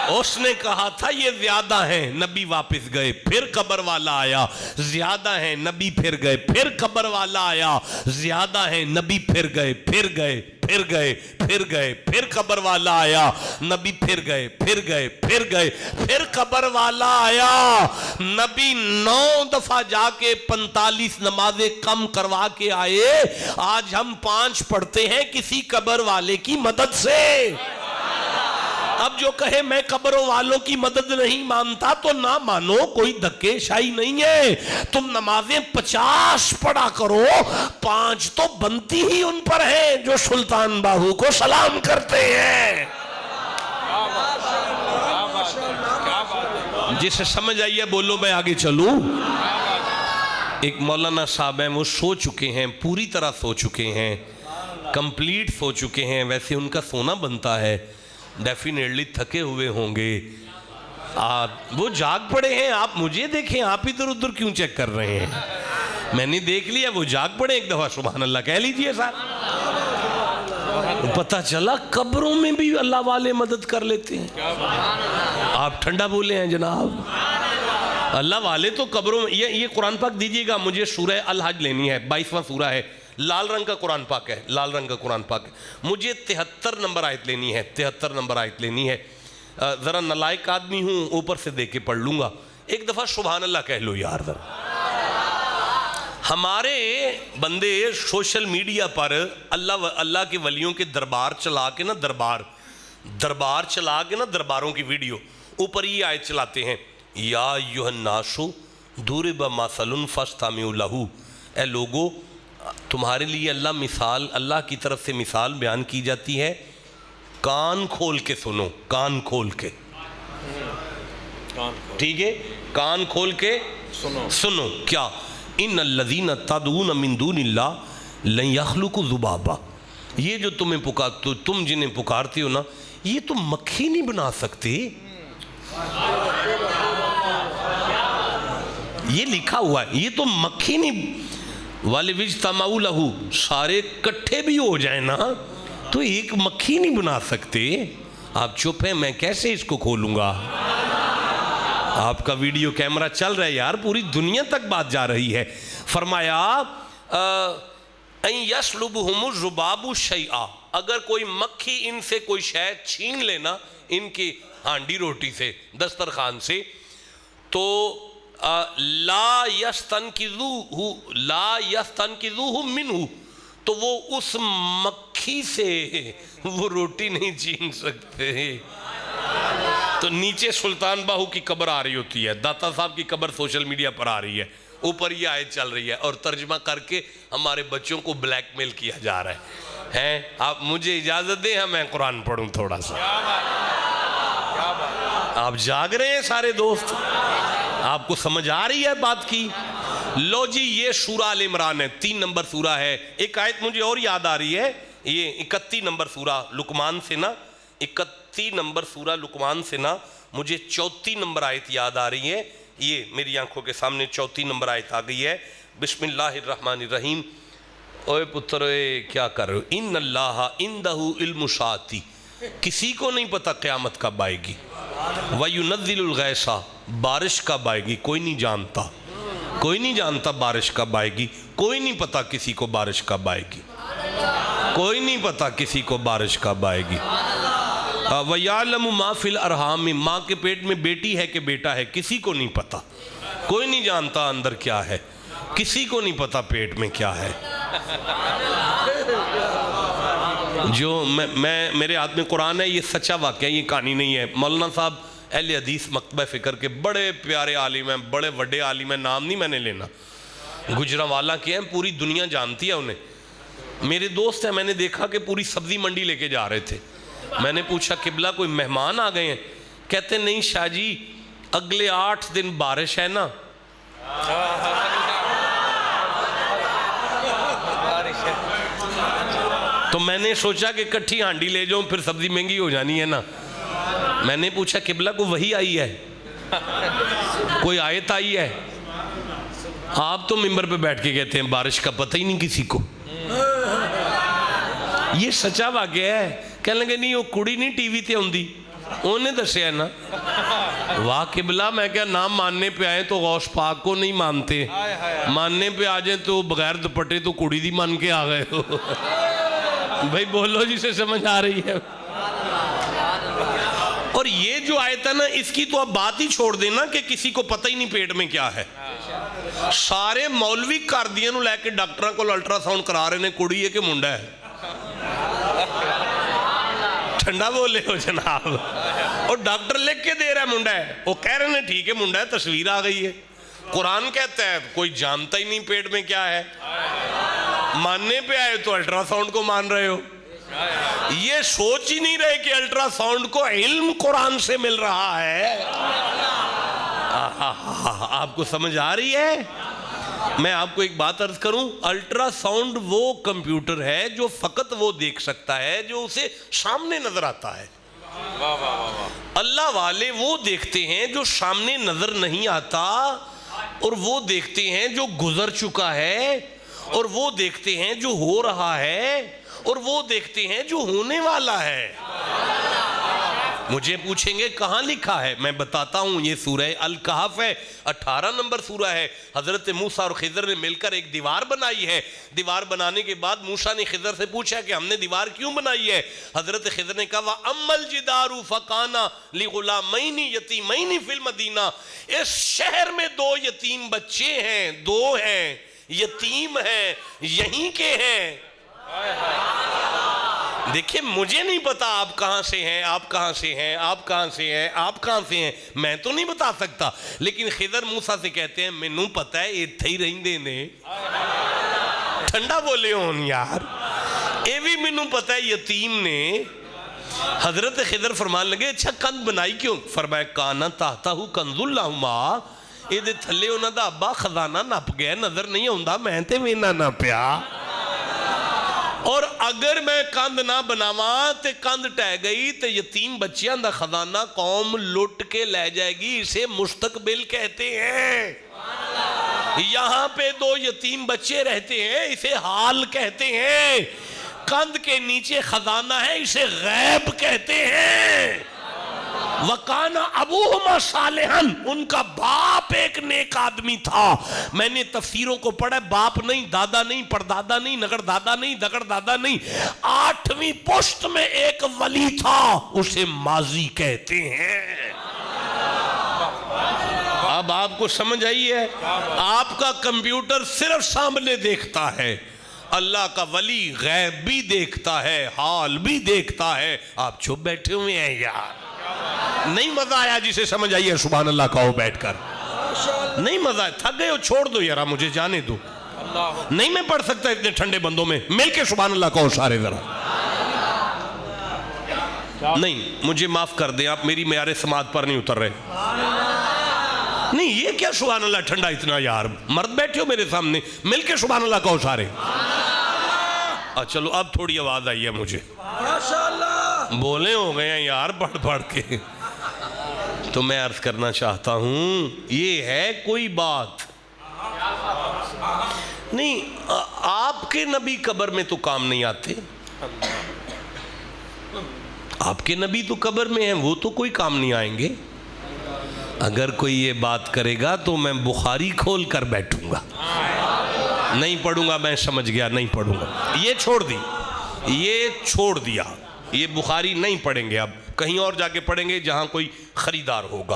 اس نے کہا تھا یہ زیادہ ہیں, نبی واپس گئے, پھر قبر والا آیا, زیادہ ہیں, نبی پھر گئے, پھر قبر والا آیا, زیادہ ہیں, نبی پھر گئے, پھر گئے, پھر گئے, پھر گئے, پھر قبر والا آیا, نبی پھر گئے, پھر گئے, پھر گئے, پھر قبر والا آیا, نبی 9 دفعہ جا کے 45 نمازیں کم کروا کے آئے. آج ہم 5 پڑھتے ہیں کسی قبر والے کی مدد سے. اب جو کہے میں قبروں والوں کی مدد نہیں مانتا تو نہ مانو, کوئی دھکے شاہی نہیں ہے. تم نمازیں 50 پڑھا کرو, 5 تو بنتی ہی ان پر ہیں جو سلطان باہو کو سلام کرتے ہیں. جسے سمجھ آئیے بولو میں آگے چلوں. ایک مولانا صاحب ہیں, وہ سو چکے ہیں, پوری طرح سو چکے ہیں, کمپلیٹ سو چکے ہیں. ویسے ان کا سونا بنتا ہے, ڈیفینیٹلی تھکے ہوئے ہوں گے. وہ جاگ پڑے ہیں, آپ مجھے دیکھیں, آپ ادھر ادھر کیوں چیک کر رہے ہیں؟ میں نے دیکھ لیا وہ جاگ پڑے. ایک دفعہ سبحان اللہ کہہ لیجئے صاحب. پتہ چلا قبروں میں بھی اللہ والے مدد کر لیتے ہیں. آپ ٹھنڈا بولے ہیں جناب. اللہ والے تو قبروں میں. یہ قرآن پاک دیجئے گا مجھے, سورہ الحج لینی ہے, 22واں سورہ ہے, لال رنگ کا قرآن پاک ہے, لال رنگ کا قرآن پاک ہے. مجھے 73 نمبر آیت لینی ہے, 73 نمبر آیت لینی ہے. ذرا نلائق آدمی ہوں, اوپر سے دیکھ کے پڑھ لوں گا. ایک دفعہ سبحان اللہ کہہ لو یار. ہمارے بندے سوشل میڈیا پر اللہ کے ولیوں کے دربار چلا کے نا, دربار چلا کے نا, درباروں کی ویڈیو اوپر یہ آیت چلاتے ہیں, یا ایھا الناس ضرب مثل فاستمعوا لہ. اے لوگو تمہارے لیے اللہ کی طرف سے مثال بیان کی جاتی ہے, کان کھول کے سنو, کان کھول کے. ٹھیک ہے, کان کھول کے سنو. کیا؟ ان الذین تدعون من دون اللہ لن یخلقوا ذبابا. یہ جو تم جنہیں پکارتے ہو نا, یہ تم مکھی نہیں بنا سکتے. یہ لکھا ہوا ہے، یہ تو مکھی نہیں وَلِوِجْتَمَعُوا لَهُ، سارے کٹھے بھی ہو جائیں نا تو ایک مکھی نہیں بنا سکتے. آپ چپ ہیں، میں کیسے اس کو کھولوں گا؟ آپ کا ویڈیو کیمرہ چل رہا ہے یار، پوری دنیا تک بات جا رہی ہے. فرمایا اَن يَسْلُبُهُمُ الذُّبَابُ شَيْئًا، اگر کوئی مکھی ان سے کوئی شے چھین لینا ان کی ہانڈی روٹی سے، دسترخوان سے، تو لا يستنقذوه منہ، تو وہ اس مکھی سے وہ روٹی نہیں چھین سکتے. تو نیچے سلطان باہو کی قبر آ رہی ہوتی ہے، داتا صاحب کی قبر سوشل میڈیا پر آ رہی ہے، اوپر یہ آیت چل رہی ہے اور ترجمہ کر کے ہمارے بچوں کو بلیک میل کیا جا رہا ہے. آپ مجھے اجازت دیں میں قرآن پڑھوں تھوڑا سا. آپ جاگ رہے ہیں سارے دوست؟ آپ کو سمجھ آ رہی ہے بات کی؟ لو جی، یہ سورہ آل عمران ہے، 3 نمبر سورہ ہے. ایک آیت مجھے اور یاد آ رہی ہے، یہ 31 نمبر سورہ لقمان سے نا، 31 نمبر سورہ لقمان سے نا مجھے 34 نمبر آیت یاد آ رہی ہے. یہ میری آنکھوں کے سامنے 34 نمبر آیت آ گئی ہے. بسم اللہ الرحمن الرحیم. اوے پتر اوے کیا کر رہے ہو؟ ان اللہ عندہ علم الساعۃ، کسی کو نہیں پتا قیامت کب آئے گی. وَيُنَزِّلُ الْغَيْثَ، بارش کب آئے گی کوئی نہیں جانتا، کوئی نہیں جانتا بارش کب آئے گی، کوئی نہیں پتا کسی کو بارش کب آئے گی، کوئی نہیں پتا کسی کو بارش کب آئے گی. وَيَعْلَمُ مَا فِي الْأَرْحَامِ، ماں کے پیٹ میں بیٹی ہے کہ بیٹا ہے کسی کو نہیں پتا، کوئی نہیں جانتا اندر کیا ہے، کسی کو نہیں پتا پیٹ میں کیا ہے. جو میں میرے ہاتھ میں قرآن ہے، یہ سچا واقعہ، یہ کہانی نہیں ہے. مولانا صاحب اہل حدیث مکتبہ فکر کے بڑے پیارے عالم ہیں، بڑے بڑے عالم ہیں، نام نہیں میں نے لینا، گجرانوالہ کے ہیں، پوری دنیا جانتی ہے انہیں. میرے دوست ہیں، میں نے دیکھا کہ پوری سبزی منڈی لے کے جا رہے تھے. میں نے پوچھا قبلہ کوئی مہمان آ گئے ہیں؟ کہتے نہیں شاہ جی اگلے 8 دن بارش ہے نا. تو میں نے سوچا کہ کٹھی ہانڈی لے جاؤں، پھر سبزی مہنگی ہو جانی ہے نا. میں نے پوچھا قبلہ کو وحی آئی ہے، کوئی آیت آئی ہے؟ آپ تو ممبر پہ بیٹھ کے کہتے ہیں بارش کا پتہ ہی نہیں کسی کو. یہ سچا واقعہ ہے. کہنے لگے نہیں وہ کڑی نہیں ٹی وی تے ہوندی، انہیں دسے ہے نا. واہ قبلہ، میں کیا نام ماننے پہ آئے تو غوث پاک کو نہیں مانتے، ماننے پہ آ جائیں تو بغیر دوپٹے تو کڑی دی مان کے آ گئے ہو. بھائی بولو جسے سمجھ آ رہی ہے. اور یہ جو آیت ہے نا، اس کی تو اب بات ہی چھوڑ دینا کہ کسی کو پتہ ہی نہیں پیٹ میں کیا ہے. سارے مولوی کر دیا نو لے کے ڈاکٹروں کو الٹرا ساؤنڈ کرا رہے نے کڑی ہے کہ منڈا ہے. ٹھنڈا بولے ہو جناب. اور ڈاکٹر لکھ کے دے رہا ہے منڈا ہے، وہ کہہ رہے ہیں ٹھیک ہے منڈا ہے، تصویر آ گئی ہے. قرآن کہتا ہے کوئی جانتا ہی نہیں پیٹ میں کیا ہے. ماننے پہ آئے تو الٹرا ساؤنڈ کو مان رہے ہو. یہ سوچ ہی نہیں رہے کہ الٹرا ساؤنڈ کو علم قرآن سے مل رہا ہے. آپ کو سمجھ آ رہی ہے؟ میں آپ کو ایک بات عرض کروں، الٹرا ساؤنڈ وہ کمپیوٹر ہے جو فقط وہ دیکھ سکتا ہے جو اسے سامنے نظر آتا ہے. اللہ والے وہ دیکھتے ہیں جو سامنے نظر نہیں آتا، اور وہ دیکھتے ہیں جو گزر چکا ہے، اور وہ دیکھتے ہیں جو ہو رہا ہے، اور وہ دیکھتے ہیں جو ہونے والا ہے. مجھے پوچھیں گے کہاں لکھا ہے، میں بتاتا ہوں. یہ سورہ الکہف ہے، 18 نمبر سورہ ہے. حضرت موسیٰ اور خضر نے مل کر ایک دیوار بنائی ہے. دیوار بنانے کے بعد موسیٰ نے خضر سے پوچھا کہ ہم نے دیوار کیوں بنائی ہے؟ حضرت خضر نے کہا وَأَمَّا الْجِدَارُ فَقَانَ لِغُلَامَيْنِ يَتِيمَيْنِ فِي الْمَدِينَةِ، اس شہر میں 2 یتیم بچے ہیں، 2 ہیں، یتیم ہیں، یہیں کے ہیں. دیکھیں مجھے نہیں پتا آپ کہاں سے ہیں، آپ کہاں سے ہیں، آپ کہاں سے ہیں، آپ کہاں سے ہیں، میں تو نہیں بتا سکتا. لیکن خضر موسیٰ سے کہتے ہیں مینوں پتا ہے یہ تھے ہی رہندے نے. ٹھنڈا بولے ہون یار، یہ بھی مینوں پتا ہے یتیم نے. حضرت خضر فرمان لگے اچھا کند بنائی کیوں؟ فرمایا کانا تحتہ کنز لہما، یہ دے تھلے انہاں دا ابا خزانہ نپ گیا، نظر نہیں ہوندا، میں تے وینا نہ پیا. اور اگر میں کند نہ بناواں تے کند ٹہ گئی تے یتیم بچیاں دا خزانہ قوم لٹ کے لے جائے گی. اسے مستقبل کہتے ہیں. یہاں پہ 2 یتیم بچے رہتے ہیں, اسے حال کہتے ہیں. کند کے نیچے خزانہ ہے, اسے غیب کہتے ہیں. وَقَانَ أَبُوهُمَا صَالِحًا, ان کا باپ ایک نیک آدمی تھا. میں نے تفسیروں کو پڑھا, باپ نہیں, دادا نہیں, پردادا نہیں, نگر دادا نہیں, دگر دادا نہیں, 8ویں پشت میں ایک ولی تھا, اسے ماضی کہتے ہیں. اب آپ کو سمجھ آئی ہے؟ آپ کا کمپیوٹر صرف سامنے دیکھتا ہے, اللہ کا ولی غیب بھی دیکھتا ہے, حال بھی دیکھتا ہے. آپ چھپ بیٹھے ہوئے ہیں یار. نہیں مزہ آیا؟ جسے سمجھ آئی ہے سبحان اللہ کہو بیٹھ کر. نہیں مزہ آیا؟ تھک گئے ہو؟ چھوڑ دو یار, مجھے جانے دو. نہیں میں پڑھ سکتا اتنے ٹھنڈے بندوں میں. مل کے سبحان اللہ کہو سارے ذرا. نہیں مجھے معاف کر دیں, آپ میری معیار سماعت پر نہیں اتر رہے. نہیں یہ کیا سبحان اللہ ٹھنڈا اتنا یار, مرد بیٹھے ہو میرے سامنے, مل کے سبحان اللہ کہو سارے. چلو اب تھوڑی آواز آئی ہے مجھے. بولے ہو گئے ہیں یار پڑھ پڑھ کے. تو میں عرض کرنا چاہتا ہوں یہ ہے کوئی بات نہیں. آپ کے نبی قبر میں تو کام نہیں آتے. آپ کے نبی تو قبر میں ہیں, وہ تو کوئی کام نہیں آئیں گے. اگر کوئی یہ بات کرے گا تو میں بخاری کھول کر بیٹھوں گا, نہیں پڑھوں گا. میں سمجھ گیا, نہیں پڑھوں گا. یہ چھوڑ دی, یہ چھوڑ دیا. یہ بخاری نہیں پڑھیں گے, اب کہیں اور جا کے پڑھیں گے جہاں کوئی خریدار ہوگا.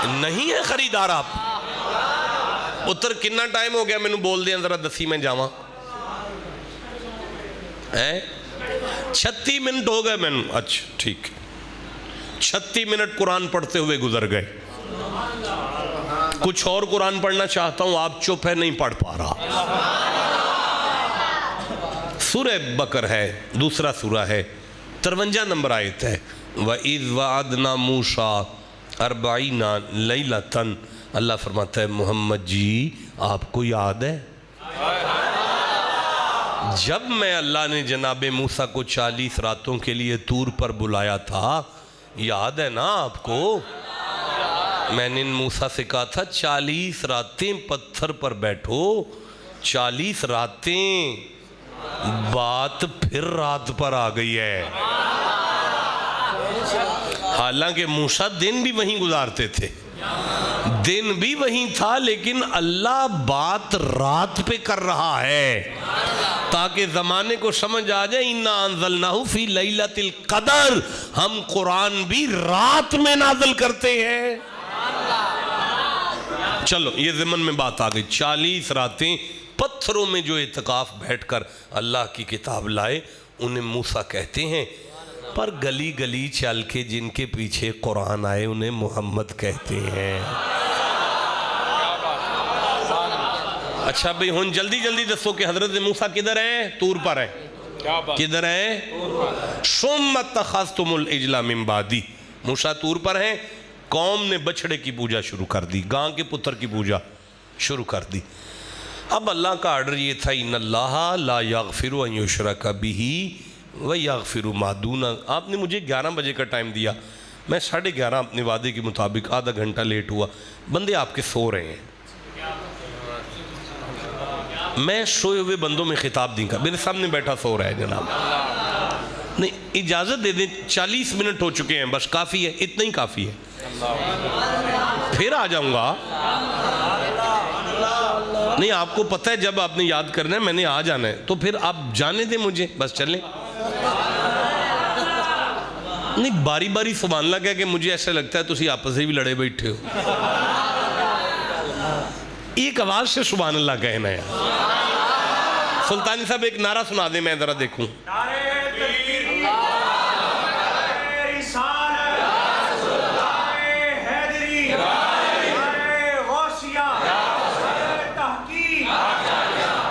نہیں ہے خریدار آپ. اتر کتنا ٹائم ہو گیا میں نے بول دیا ذرا دسی میں جاواں. 36 منٹ ہو گئے میں نے. اچھا ٹھیک, 36 منٹ قرآن پڑھتے ہوئے گزر گئے. کچھ اور قرآن پڑھنا چاہتا ہوں, آپ چپ ہے, نہیں پڑھ پا رہا. سورہ بقر ہے, دوسرا سورہ ہے, 53 نمبر آیت ہے. وَإِذْ وَعَدْنَا مُوسَىٰ 40 لَيْلَةً. اللہ فرماتا ہے محمد جی آپ کو یاد ہے جب میں اللہ نے جناب موسیٰ کو 40 راتوں کے لیے طور پر بلایا تھا؟ یاد ہے نا آپ کو؟ میں نے موسیٰ سے کہا تھا 40 راتیں پتھر پر بیٹھو. 40 راتیں, بات پھر رات پر آ گئی ہے. حالانکہ موسیٰ دن بھی وہیں گزارتے تھے, دن بھی وہیں تھا, لیکن اللہ بات رات پہ کر رہا ہے تاکہ زمانے کو سمجھ آ جائے. اِنَّا أَنزَلْنَاهُ فِي لَيْلَةِ الْقَدْرِ, ہم قرآن بھی رات میں نازل کرتے ہیں. چلو یہ ضمن میں بات آ گئی. 40 راتیں پتھروں میں جو اعتکاف بیٹھ کر اللہ کی کتاب لائے انہیں موسیٰ کہتے ہیں, پر گلی گلی چل کے جن کے پیچھے قرآن آئے انہیں محمد کہتے ہیں. اچھا بھئی ہن جلدی جلدی دسو کہ حضرت موسیٰ کدھر ہیں؟ طور پر ہیں. کدھر ہیں؟ ثُمَّ اتَّخَذْتُمُ الْعِجْلَ مِن بَعْدِي. موسیٰ طور پر ہیں, قوم نے بچڑے کی پوجا شروع کر دی, گاں کے پتر کی پوجا شروع کر دی. اب اللہ کا آرڈر یہ تھا اِنَّ اللَّهَ لَا يَغْفِرُ أَن يُشْرَكَ بِهِ وَيَغْفِرُ مَا دُونَ. آپ نے مجھے 11 بجے کا ٹائم دیا, میں 11:30 اپنے وعدے کے مطابق آدھا گھنٹہ لیٹ ہوا. بندے آپ کے سو رہے ہیں, میں سوئے ہوئے بندوں میں خطاب دیں گا. میرے سامنے بیٹھا سو رہا ہے جناب. نہیں اجازت دے دیں, 40 منٹ ہو چکے ہیں, بس کافی ہے, اتنا ہی کافی ہے. پھر آ جاؤں گا. نہیں آپ کو پتہ ہے جب آپ نے یاد کرنا ہے میں نے آ جانا ہے, تو پھر آپ جانے دیں مجھے, بس چلیں. نہیں باری باری سبحان اللہ کہہ کہ مجھے ایسا لگتا ہے تسی آپس سے بھی لڑے بیٹھے ہو. ایک آواز سے سبحان اللہ کہنا ہے. سلطانی صاحب ایک نعرہ سنا دیں, میں ذرا دیکھوں.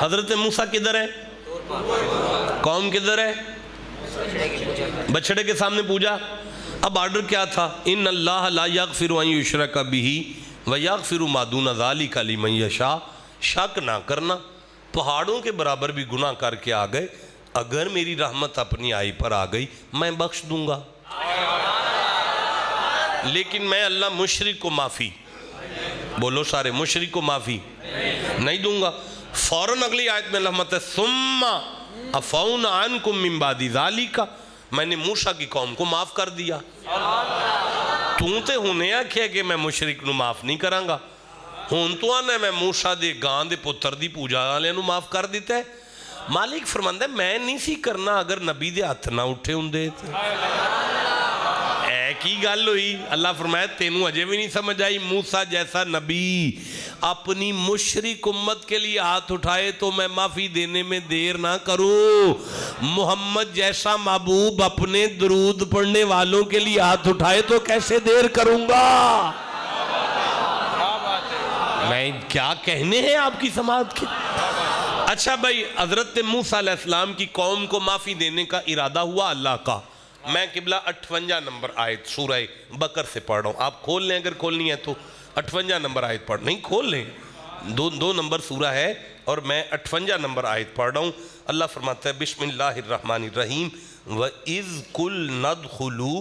حضرت موسیٰ کدھر ہے؟ قوم کدھر ہے؟ بچڑے کے سامنے پوجا. اب آرڈر کیا تھا؟ ان اللہ لا یغفر ان یشرک بہ ویغفر ما دون ذلک لمن یشاء. شک نہ کرنا, پہاڑوں کے برابر بھی گناہ کر کے آ گئے، اگر میری رحمت اپنی آئی پر آ گئی میں بخش دوں گا، لیکن میں اللہ مشرک کو معافی، بولو سارے، مشرک کو معافی نہیں دوں گا۔ فوراً اگلی آیت میں رحمت ہے ثم عفونا عنکم من بعد ذالک، میں نے موسیٰ کی قوم کو معاف کر دیا۔ توں تے ہونے آکھیا کہ میں مشرک نو معاف نہیں کروں گا، ہون تو آنا میں موسیٰ دے گاں دے پتر دی پوجا والے نو معاف کر دیتا ہے۔ مالک فرماندا ہے میں نہیں سی کرنا اگر نبی دے ہاتھ نہ اٹھے ہوندے تے کی گل ہوئی۔ اللہ فرمایا تینوں اجے بھی نہیں سمجھ آئی، موسیٰ جیسا نبی اپنی مشرک امت کے لیے ہاتھ اٹھائے تو میں معافی دینے میں دیر نہ کروں، محمد جیسا محبوب اپنے درود پڑھنے والوں کے لیے ہاتھ اٹھائے تو کیسے دیر کروں گا؟ میں کیا کہنے ہیں آپ کی سماعت کے؟ اچھا بھائی، حضرت موسیٰ علیہ السلام کی قوم کو معافی دینے کا ارادہ ہوا اللہ کا۔ میں قبلہ 58 نمبر آیت سورہ بقر سے پڑھ رہا ہوں، آپ کھول لیں اگر کھولنی ہے تو 58 نمبر آیت پڑھ، نہیں کھول لیں، دو نمبر سورہ ہے اور میں 58 نمبر آیت پڑھ رہا ہوں۔ اللہ فرماتا ہے بسم اللہ الرحمن الرحیم وَإِذْ قُلْنَا ادْخُلُوا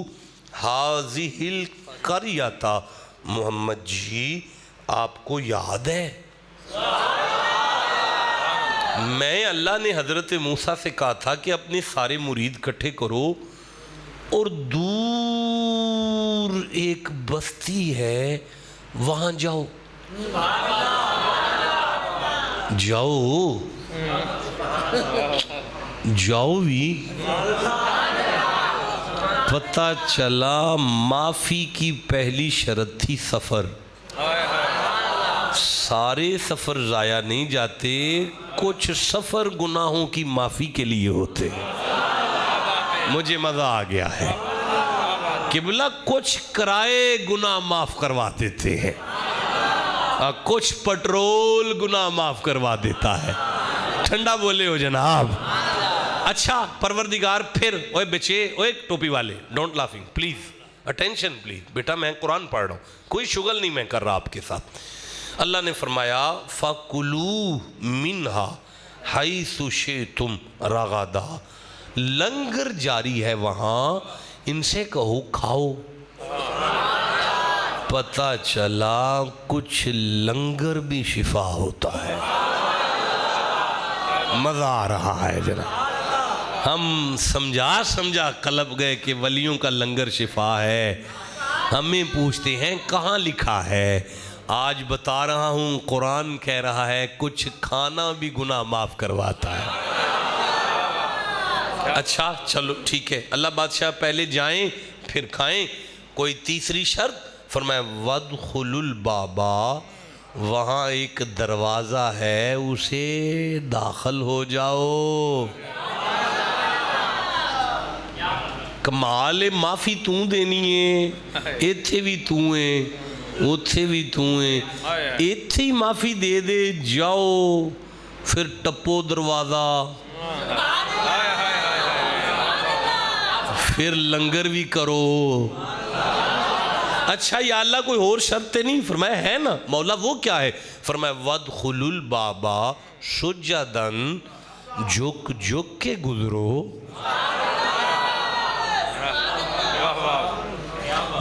هَٰذِهِ الْقَرْيَةَ، محمد جی آپ کو یاد ہے میں اللہ نے حضرت موسیٰ سے کہا تھا کہ اپنے سارے مرید کٹھے کرو اور دور ایک بستی ہے وہاں جاؤ بھی پتہ چلا معافی کی پہلی شرط تھی سفر، سارے سفر ضائع نہیں جاتے، کچھ سفر گناہوں کی معافی کے لیے ہوتے۔ مجھے مزہ آ گیا ہے، قبلہ کچھ کرائے گناہ معاف کروا دیتے ہیں، کچھ پٹرول گناہ معاف کروا دیتا ہے۔ ٹھنڈا بولے ہو جناب۔ اچھا پروردگار پھر، اوے بچے، اوے ٹوپی والے، don't laughing please, attention please, بیٹا میں قرآن پڑھ رہا ہوں، کوئی شغل نہیں میں کر رہا آپ کے ساتھ۔ اللہ نے فرمایا فَكُلُوا مِنْهَا حَيْثُ شِئْتُمْ رَغَدًا، لنگر جاری ہے وہاں، ان سے کہو کھاؤ۔ پتہ چلا کچھ لنگر بھی شفا ہوتا ہے۔ مزہ آ رہا ہے جناب، ہم سمجھا قلب گئے کہ ولیوں کا لنگر شفا ہے، ہمیں پوچھتے ہیں کہاں لکھا ہے؟ آج بتا رہا ہوں قرآن کہہ رہا ہے کچھ کھانا بھی گناہ معاف کرواتا ہے۔ اچھا چلو ٹھیک ہے، اللہ بادشاہ پہلے جائیں پھر کھائیں، کوئی تیسری شرط؟ فرمایا وَادْخُلُوا الْبَابَ، وہاں ایک دروازہ ہے اسے داخل ہو جاؤ۔ کمال معافی توں دینی ہے، ایتھے بھی توں ہے اوتھے بھی توں ہے، ایتھے ہی معافی دے دے جاؤ، پھر ٹپو دروازہ، پھر لنگر بھی کرو۔ اچھا یا اللہ کوئی اور شرط نہیں؟ فرمایا ہے نا مولا، وہ کیا ہے؟ فرمایا وَادْخُلُوا الْبَابَ سُجَّدًا، جھک کے گزرو۔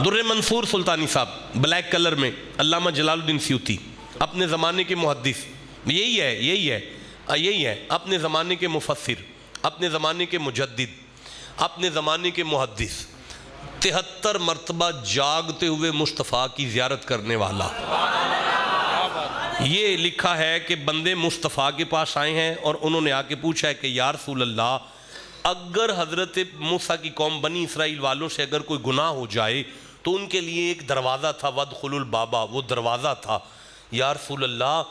در منصور سلطانی صاحب بلیک کلر میں، علامہ جلال الدین سیوطی اپنے زمانے کے محدث، یہی ہے اپنے زمانے کے مفسر، اپنے زمانے کے مجدد، اپنے زمانے کے محدث، 73 مرتبہ جاگتے ہوئے مصطفیٰ کی زیارت کرنے والا، یہ لکھا ہے کہ بندے مصطفیٰ کے پاس آئے ہیں اور انہوں نے آ کے پوچھا ہے کہ یا رسول اللہ، اگر حضرت موسیٰ کی قوم بنی اسرائیل والوں سے اگر کوئی گناہ ہو جائے تو ان کے لیے ایک دروازہ تھا وَادْخُلُوا الْبَابَ، وہ دروازہ تھا، یا رسول اللہ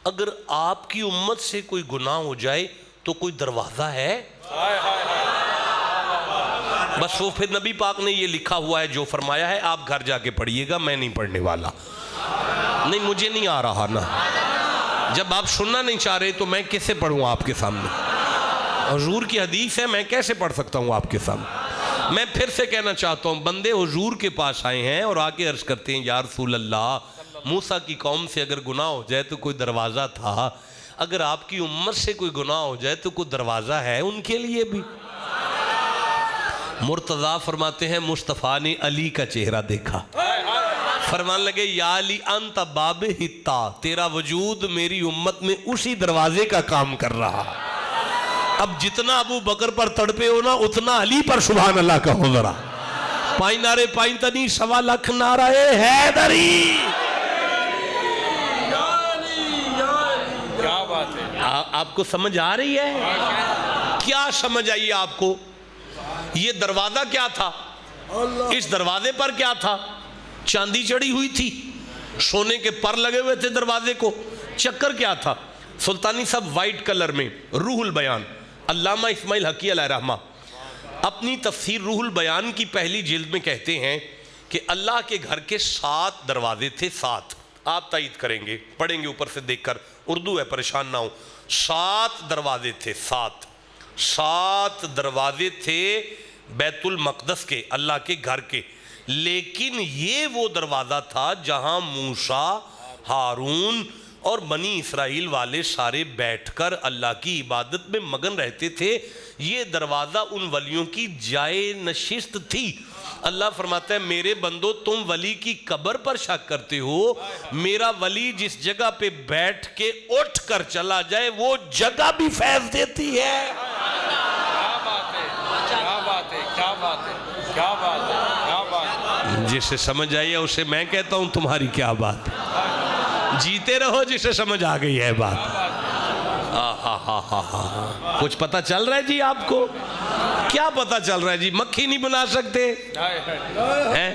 اگر آپ کی امت سے کوئی گناہ ہو جائے تو کوئی دروازہ ہے؟ بس وہ پھر نبی پاک نے یہ لکھا ہوا ہے جو فرمایا ہے، آپ گھر جا کے پڑھیے گا، میں نہیں پڑھنے والا، نہیں مجھے نہیں آ رہا نا، جب آپ سننا نہیں چاہ رہے تو میں کیسے پڑھوں آپ کے سامنے؟ حضور کی حدیث ہے، میں کیسے پڑھ سکتا ہوں آپ کے سامنے؟ میں پھر سے کہنا چاہتا ہوں، بندے حضور کے پاس آئے ہیں اور آ کے عرض کرتے ہیں یا رسول اللہ، موسیٰ کی قوم سے اگر گناہ ہو جائے تو کوئی دروازہ تھا، اگر آپ کی امت سے کوئی گناہ ہو جائے تو کوئی دروازہ ہے ان کے لیے بھی؟ مرتضیٰ فرماتے ہیں مصطفیٰ نے علی کا چہرہ دیکھا، فرمان لگے یا علی انت باب حتا، تیرا وجود میری امت میں اسی دروازے کا کام کر رہا۔ اب جتنا ابو بکر پر تڑپے ہونا اتنا علی پر سبحان اللہ کا ہو ذرا۔ پائیں نعرے پائیں تنی 1.25 لاکھ نعرہ حیدری۔ کیا بات ہے، آپ کو سمجھ آ رہی ہے؟ کیا سمجھ آئی آپ کو؟ یہ دروازہ کیا تھا؟ اس دروازے پر کیا تھا؟ چاندی چڑھی ہوئی تھی، سونے کے پر لگے ہوئے تھے دروازے کو۔ چکر کیا تھا؟ سلطانی صاحب وائٹ کلر میں روح البیان، علامہ اسماعیل حقی علیہ رحمہ اپنی تفسیر روح البیان کی پہلی جلد میں کہتے ہیں کہ اللہ کے گھر کے 7 دروازے تھے، 7۔ آپ تائید کریں گے، پڑھیں گے اوپر سے دیکھ کر، اردو ہے پریشان نہ ہو۔ 7 دروازے تھے، 7 دروازے تھے بیت المقدس کے، اللہ کے گھر کے، لیکن یہ وہ دروازہ تھا جہاں موسیٰ، ہارون اور بنی اسرائیل والے سارے بیٹھ کر اللہ کی عبادت میں مگن رہتے تھے۔ یہ دروازہ ان ولیوں کی جائے نشست تھی۔ اللہ فرماتا ہے میرے بندو تم ولی کی قبر پر شک کرتے ہو، میرا ولی جس جگہ پہ بیٹھ کے اٹھ کر چلا جائے وہ جگہ بھی فیض دیتی ہے۔ جسے سمجھ آئی ہے اسے میں کہتا ہوں تمہاری کیا بات ہے، جیتے رہو جسے سمجھ آ گئی ہے بات۔ کچھ پتہ چل رہا ہے جی آپ کو؟ کیا پتہ چل رہا ہے جی؟ مکھی نہیں بنا سکتے ہیں؟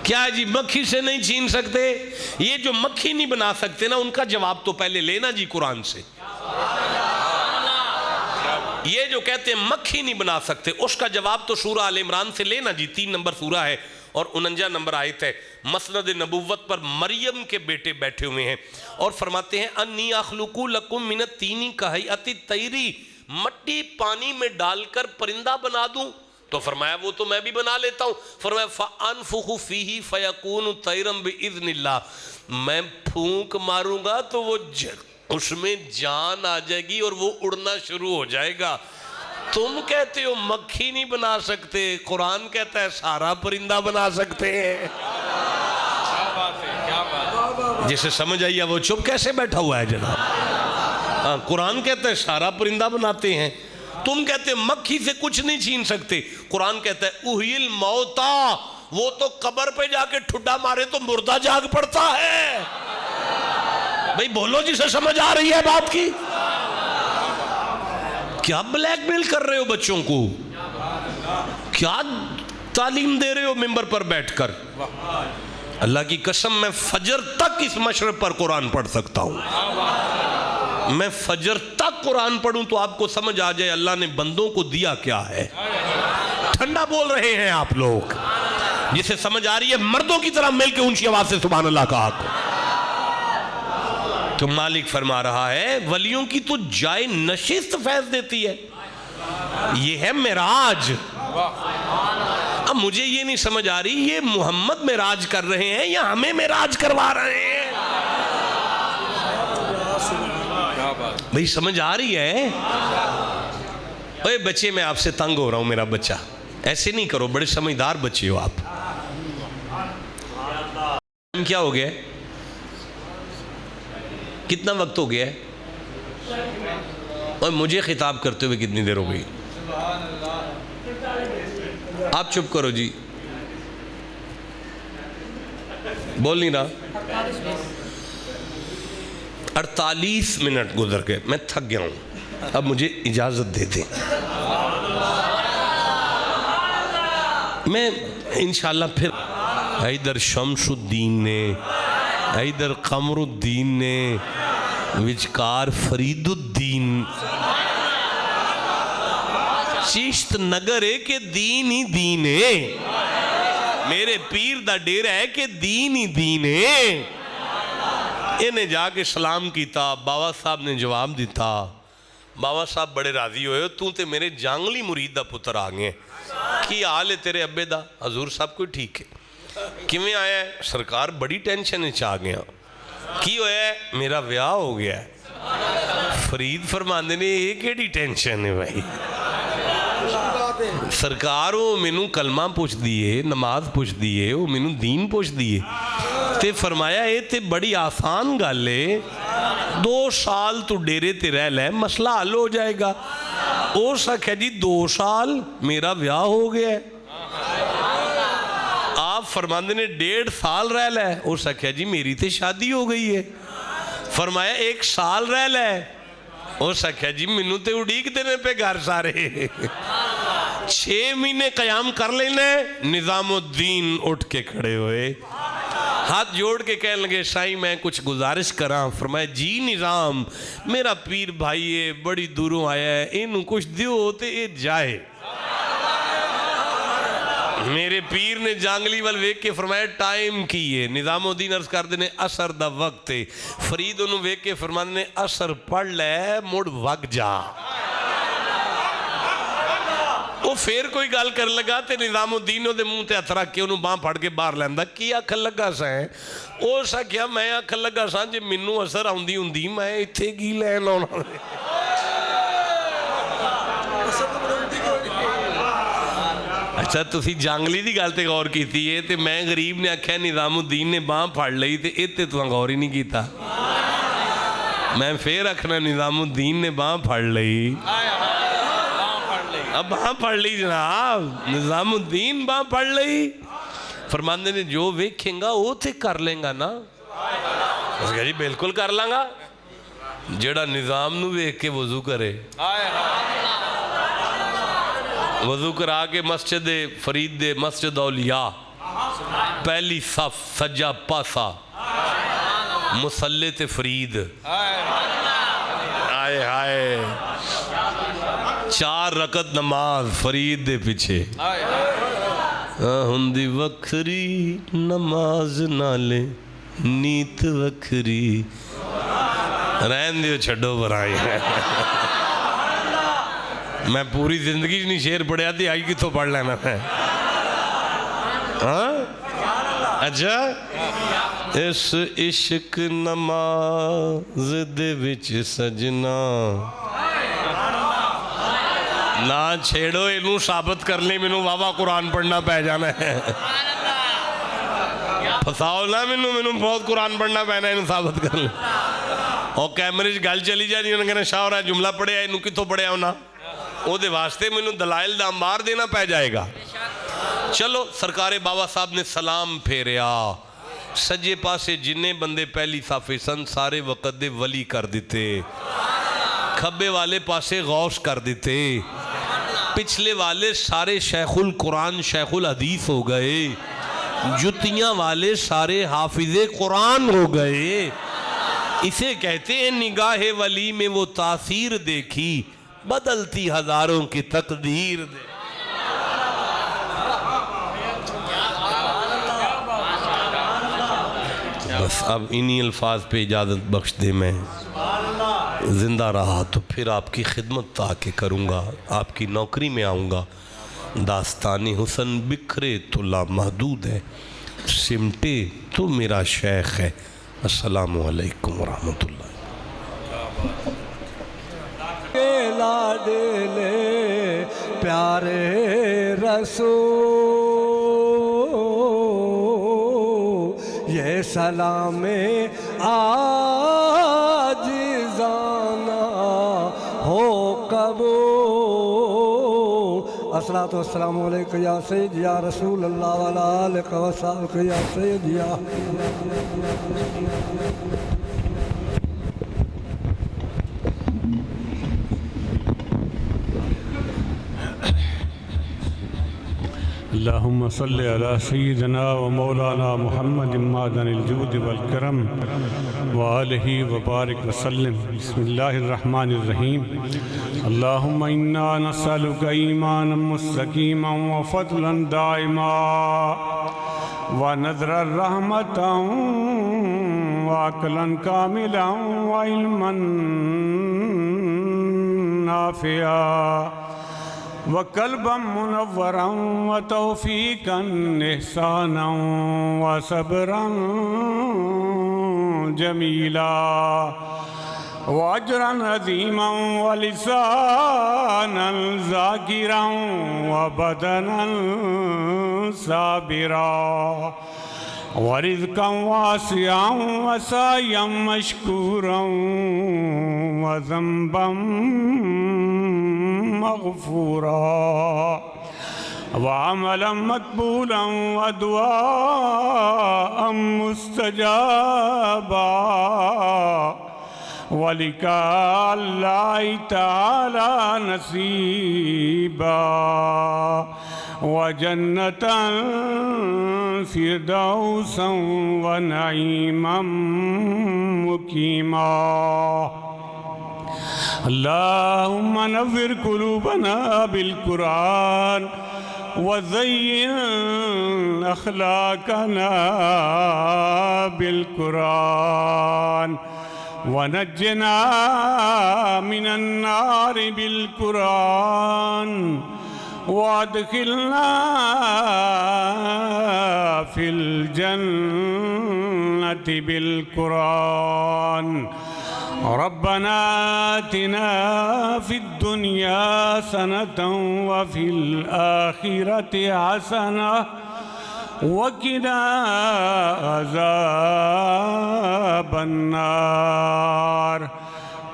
کیا جی مکھی سے نہیں چھین سکتے؟ یہ جو مکھی نہیں بنا سکتے نا ان کا جواب تو پہلے لینا جی قرآن سے۔ یہ جو کہتے ہیں مکھی نہیں بنا سکتے اس کا جواب تو سورہ آل عمران سے لینا جی، 3 نمبر سورہ ہے اور 49 نمبر آیت ہے۔ مسند نبوت پر مریم کے بیٹے بیٹھے ہوئے ہیں اور فرماتے ہیں انی اخلق لکم من الطین کہیئۃ الطیر، مٹی پانی میں ڈال کر پرندہ بنا دوں؟ تو فرمایا وہ تو میں بھی بنا لیتا ہوں۔ فرمایا فانفخ فیہ فیکون طیرا باذن اللہ، میں پھونک ماروں گا تو وہ اس میں جان آ جائے گی اور وہ اڑنا شروع ہو جائے گا۔ تم کہتے ہو مکھی نہیں بنا سکتے، قرآن کہتا ہے سارا پرندہ بنا سکتے ہیں۔ جسے سمجھ آئی ہے وہ چپ کیسے بیٹھا ہوا ہے جناب؟ قرآن کہتا ہے سارا پرندہ بناتے ہیں، تم کہتے ہیں مکھی سے کچھ نہیں چھین سکتے۔ قرآن کہتا ہے احیی الموتا، وہ تو قبر پہ جا کے ٹھڈا مارے تو مردہ جاگ پڑتا ہے۔ بھئی بولو جسے سمجھ آ رہی ہے بات کی؟ کیا بلیک میل کر رہے ہو بچوں کو؟ کیا تعلیم دے رہے ہو ممبر پر بیٹھ کر؟ اللہ کی قسم میں فجر تک اس مشرب پر قرآن پڑھ سکتا ہوں، میں فجر تک قرآن پڑھوں تو آپ کو سمجھ آ جائے اللہ نے بندوں کو دیا کیا ہے۔ ٹھنڈا بول رہے ہیں آپ لوگ، جسے سمجھ آ رہی ہے مردوں کی طرح مل کے اونچی آواز سے سبحان اللہ کہا کرو۔ تو مالک فرما رہا ہے ولیوں کی تو جائے نشست فیض دیتی ہے، یہ ہے معراج۔ اب مجھے یہ نہیں سمجھ آ رہی یہ محمد معراج کر رہے ہیں یا ہمیں معراج کروا رہے ہیں؟ بھئی سمجھ آ رہی ہے؟ اوے بچے میں آپ سے تنگ ہو رہا ہوں، میرا بچہ ایسے نہیں کرو، بڑے سمجھدار بچے ہو آپ۔ کیا ہو گیا؟ کتنا وقت ہو گیا ہے؟ اور مجھے خطاب کرتے ہوئے کتنی دیر ہو گئی؟ آپ چپ کرو جی، بول نہیں رہا۔ 48 منٹ گزر گئے، میں تھک گیا ہوں، اب مجھے اجازت دے دیں۔ میں انشاءاللہ پھر حیدر شمس الدین نے، حیدر قمر الدین نے، وچکار فرید الدین، چشت نگر ہے کہ دین ہی دین ہے، میرے پیر دا ڈیرہ ہے کہ دین ہی دین ہے۔ انہیں جا کے سلام کیتا، بابا صاحب نے جواب دیتا، بابا صاحب بڑے راضی ہوئے، تو تے میرے جانگلی مرید دا پتر آگئے، کی حال ہے تیرے ابے دا؟ حضور صاحب کوئی ٹھیک ہے۔ کیویں آیا ہے؟ سرکار بڑی ٹینشن چاہ گیا۔ کی ہویا ہے؟ میرا ویاہ ہو گیا ہے۔ فرید فرماندے نے یہ کیڑی ٹینشن ہے بھائی سرکار وہ مینوں کلمہ پوچھ دیئے نماز پوچھ دیئے وہ مینوں دین پوچھ دیئے تے فرمایا اے تے بڑی آسان گل ہے 2 سال تو ڈیرے تے رہ لے مسئلہ حل ہو جائے گا اور سکھ ہے جی 2 سال میرا بیاہ ہو گیا ہے آپ فرماندے نے 1.5 سال رہ لے اور سکھ ہے جی میری تے شادی ہو گئی ہے فرمایا 1 سال رہ لے اور سکھ ہے جی منو تے اڑیک دینے پہ گھر سارے 6 مہینے قیام کر لینے نظام الدین اٹھ کے کھڑے ہوئے ہاتھ جوڑ کے کہنے لگے شاہی میں کچھ گزارش کراں فرمایا جی نظام میرا پیر بھائی ہے بڑی دوروں آیا ہے انہوں کچھ دیو ہوتے اے جائے میرے پیر نے جانگلی وال ویک کے فرمایا ٹائم کی ہے نظام الدین عرض کر دینے اثر دا وقت ہے فرید انہوں ویک کے فرمایا دینے اثر پڑھ لے مڑ وقت جا وہ پھر کوئی گال کر لگا تے نظام الدین دے منہ تے ہتھ رکھ کے انہوں باں پھڑ کے باہر لیندا کی آکھن لگا سائیں او سا کیا میں آکھن لگا سائیں جے منوں اثر آؤندی ہوندی میں اتھے کی لین آنا اچھا تسی جانگلی دی گال تے غور کیتی ہے تے میں غریب نے آکھیا نظام الدین نے باں پھڑ لئی تے اتے تو غور ہی نہیں کیتا میں پھر رکھنا نظام الدین نے باں پھڑ لئی اب باں پڑھ لی جناب نظام الدین باں پڑھ لی فرماندے نے جو ویکھیں گا وہ تے کر لیں گا نا اس کہا جی بالکل کر لیں گا جڑا نظام نو ویکھ کے وضو کرے وضو کرا کے مسجد فرید دے مسجد اولیاء پہلی صف سجا پاسا مسلط فرید آئے آئے 4 رکعت نماز فرید دے پیچھے ہندی وکھری نماز نالے نیت وکھری رہن دیو چھڑو برائی میں پوری زندگی نہیں شیر پڑھیا تھی آئی کتوں پڑھ لینا ہے اچھا اس عشق نماز دے وچ سجنا نہ چھیڑو انہوں ثابت کر لیں منوں بابا قرآن پڑھنا پہ جانا ہے پھساؤ نہ منوں بہت قرآن پڑھنا پہنا ہے انہوں ثابت کر لیں اور کیمریج گل چلی جائے انہوں نے کہنا شاہ ہو رہا ہے جملہ پڑھے آئے انہوں کتوں پڑھے ہونا وہ دے واسطے منوں دلائل دا انبار دینا پہ جائے گا چلو سرکار بابا صاحب نے سلام پھیریا سجے پاسے جنہیں بندے پہلی صافی سن سارے وقت دے ولی کر دیتے کھبے والے پاسے غوث کر دیتے پچھلے والے سارے شیخ القرآن شیخ الحدیث ہو گئے جتیاں والے سارے حافظ قرآن ہو گئے اسے کہتے ہیں نگاہ ولی میں وہ تاثیر دیکھی بدلتی ہزاروں کی تقدیر دے بس اب انہی الفاظ پہ اجازت بخش دے میں زندہ رہا تو پھر آپ کی خدمت آ کے کروں گا آپ کی نوکری میں آؤں گا داستان حسن بکھرے تو لامحدود ہے سمٹے تو میرا شیخ ہے السلام علیکم ورحمۃ اللہ لاڈلے پیارے رسول یہ سلام عاجزانہ ہو قبول الصلاۃ والسلام علیکم یا سید یا رسول اللہ وعلی آلک و صحبک یا سید یا اللهم صل على سيدنا ومولانا محمد معدن الجود والكرم وآله وبارك وسلم بسم الله الرحمن الرحيم اللهم إنا نسألك إيمانا مستقيما وفضلا دائما ونذر الرحمة وعقلا كاملا وعلما نافعا وقلبا منورا وتوفيقا إحسانا وصبرا جميلا وأجرا عظيما ولسانا ذاكرا وبدنا صابرا ورزقا واسعا وسعيا مشكورا وذنبا مغفورا وعملا مقبولا ودعاء مستجابا ولقاء الله تعالى نصيبا وجنة فردوسا ونعيما مقيما. اللهم نور قلوبنا بالقرآن وزين أخلاقنا بالقرآن ونجنا من النار بالقرآن وادخلنا في الجنة بالقرآن. ربنا آتنا في الدنيا حسنة وفي الآخرة حسنة وقنا عذاب النار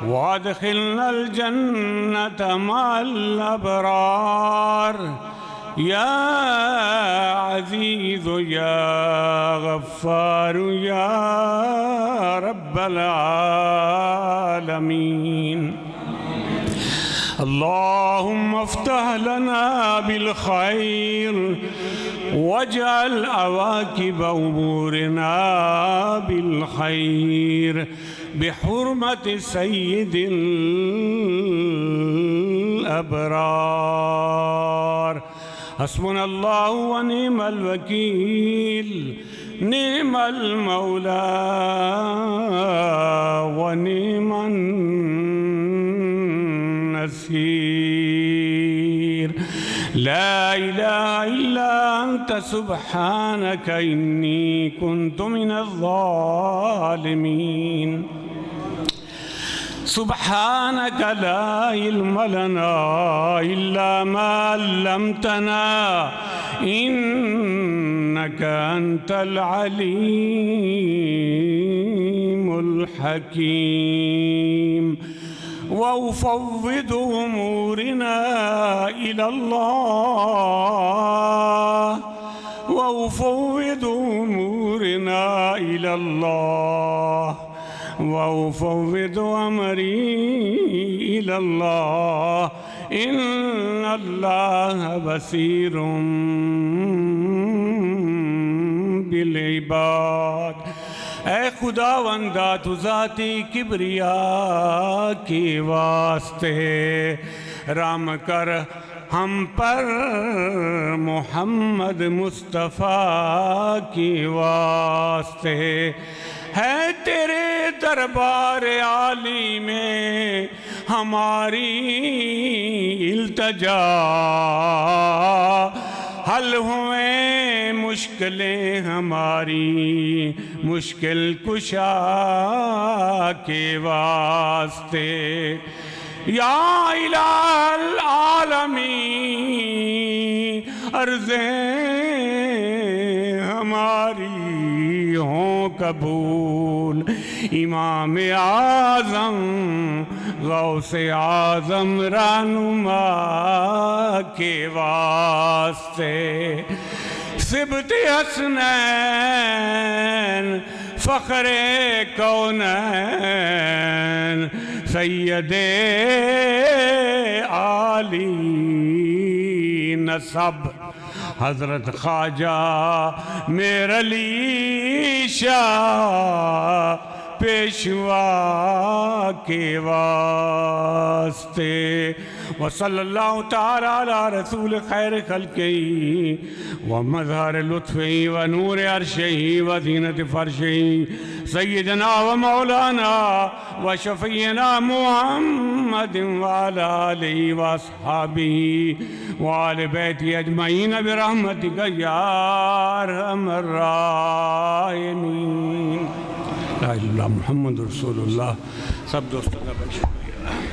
وادخلنا الجنة مع الأبرار. يا عزيز يا غفار يا رب العالمين. اللهم افتح لنا بالخير واجعل عواقب أمورنا بالخير بحرمة سيد الأبرار. حسبنا الله ونعم الوكيل، نعم المولى ونعم النصير. لا إله إلا أنت سبحانك إني كنت من الظالمين. سبحانك لا علم لنا إلا ما علمتنا إنك أنت العليم الحكيم. وأفوض أمورنا إلى الله، وأفوض أمورنا إلى الله، وأفوض أمري إلى الله إن الله بصير بالعباد. اے خداوندہ تو ذاتی کبریا کے واسطے رحم کر ہم پر، محمد مصطفیٰ کے واسطے ہے تیرے دربار عالی میں ہماری التجا. حل ہوئیں مشکلیں ہماری مشکل کشا کے واسطے. یا الہ العالمین عرضیں ہماری ہوں قبول. امام اعظم غوث اعظم رہنما کے واسطے. سبط حسنین فخر کونین سید عالی نسب حضرت خواجہ میر علی شاہ پیشوا کے واسطے. وصلی اللہ تعالی علی رسول خیر خلقی ومظہر لطفی ونور عرشی وزینت فرشی سیدنا و مولانا و شفینا محمد وعلی آلہ و اصحابہ وآل بیت اجمعین برحمتک یا ارحم الراحمین. لا الہ اللہ محمد رسول اللہ. سب دوستوں کا بہت شکریہ.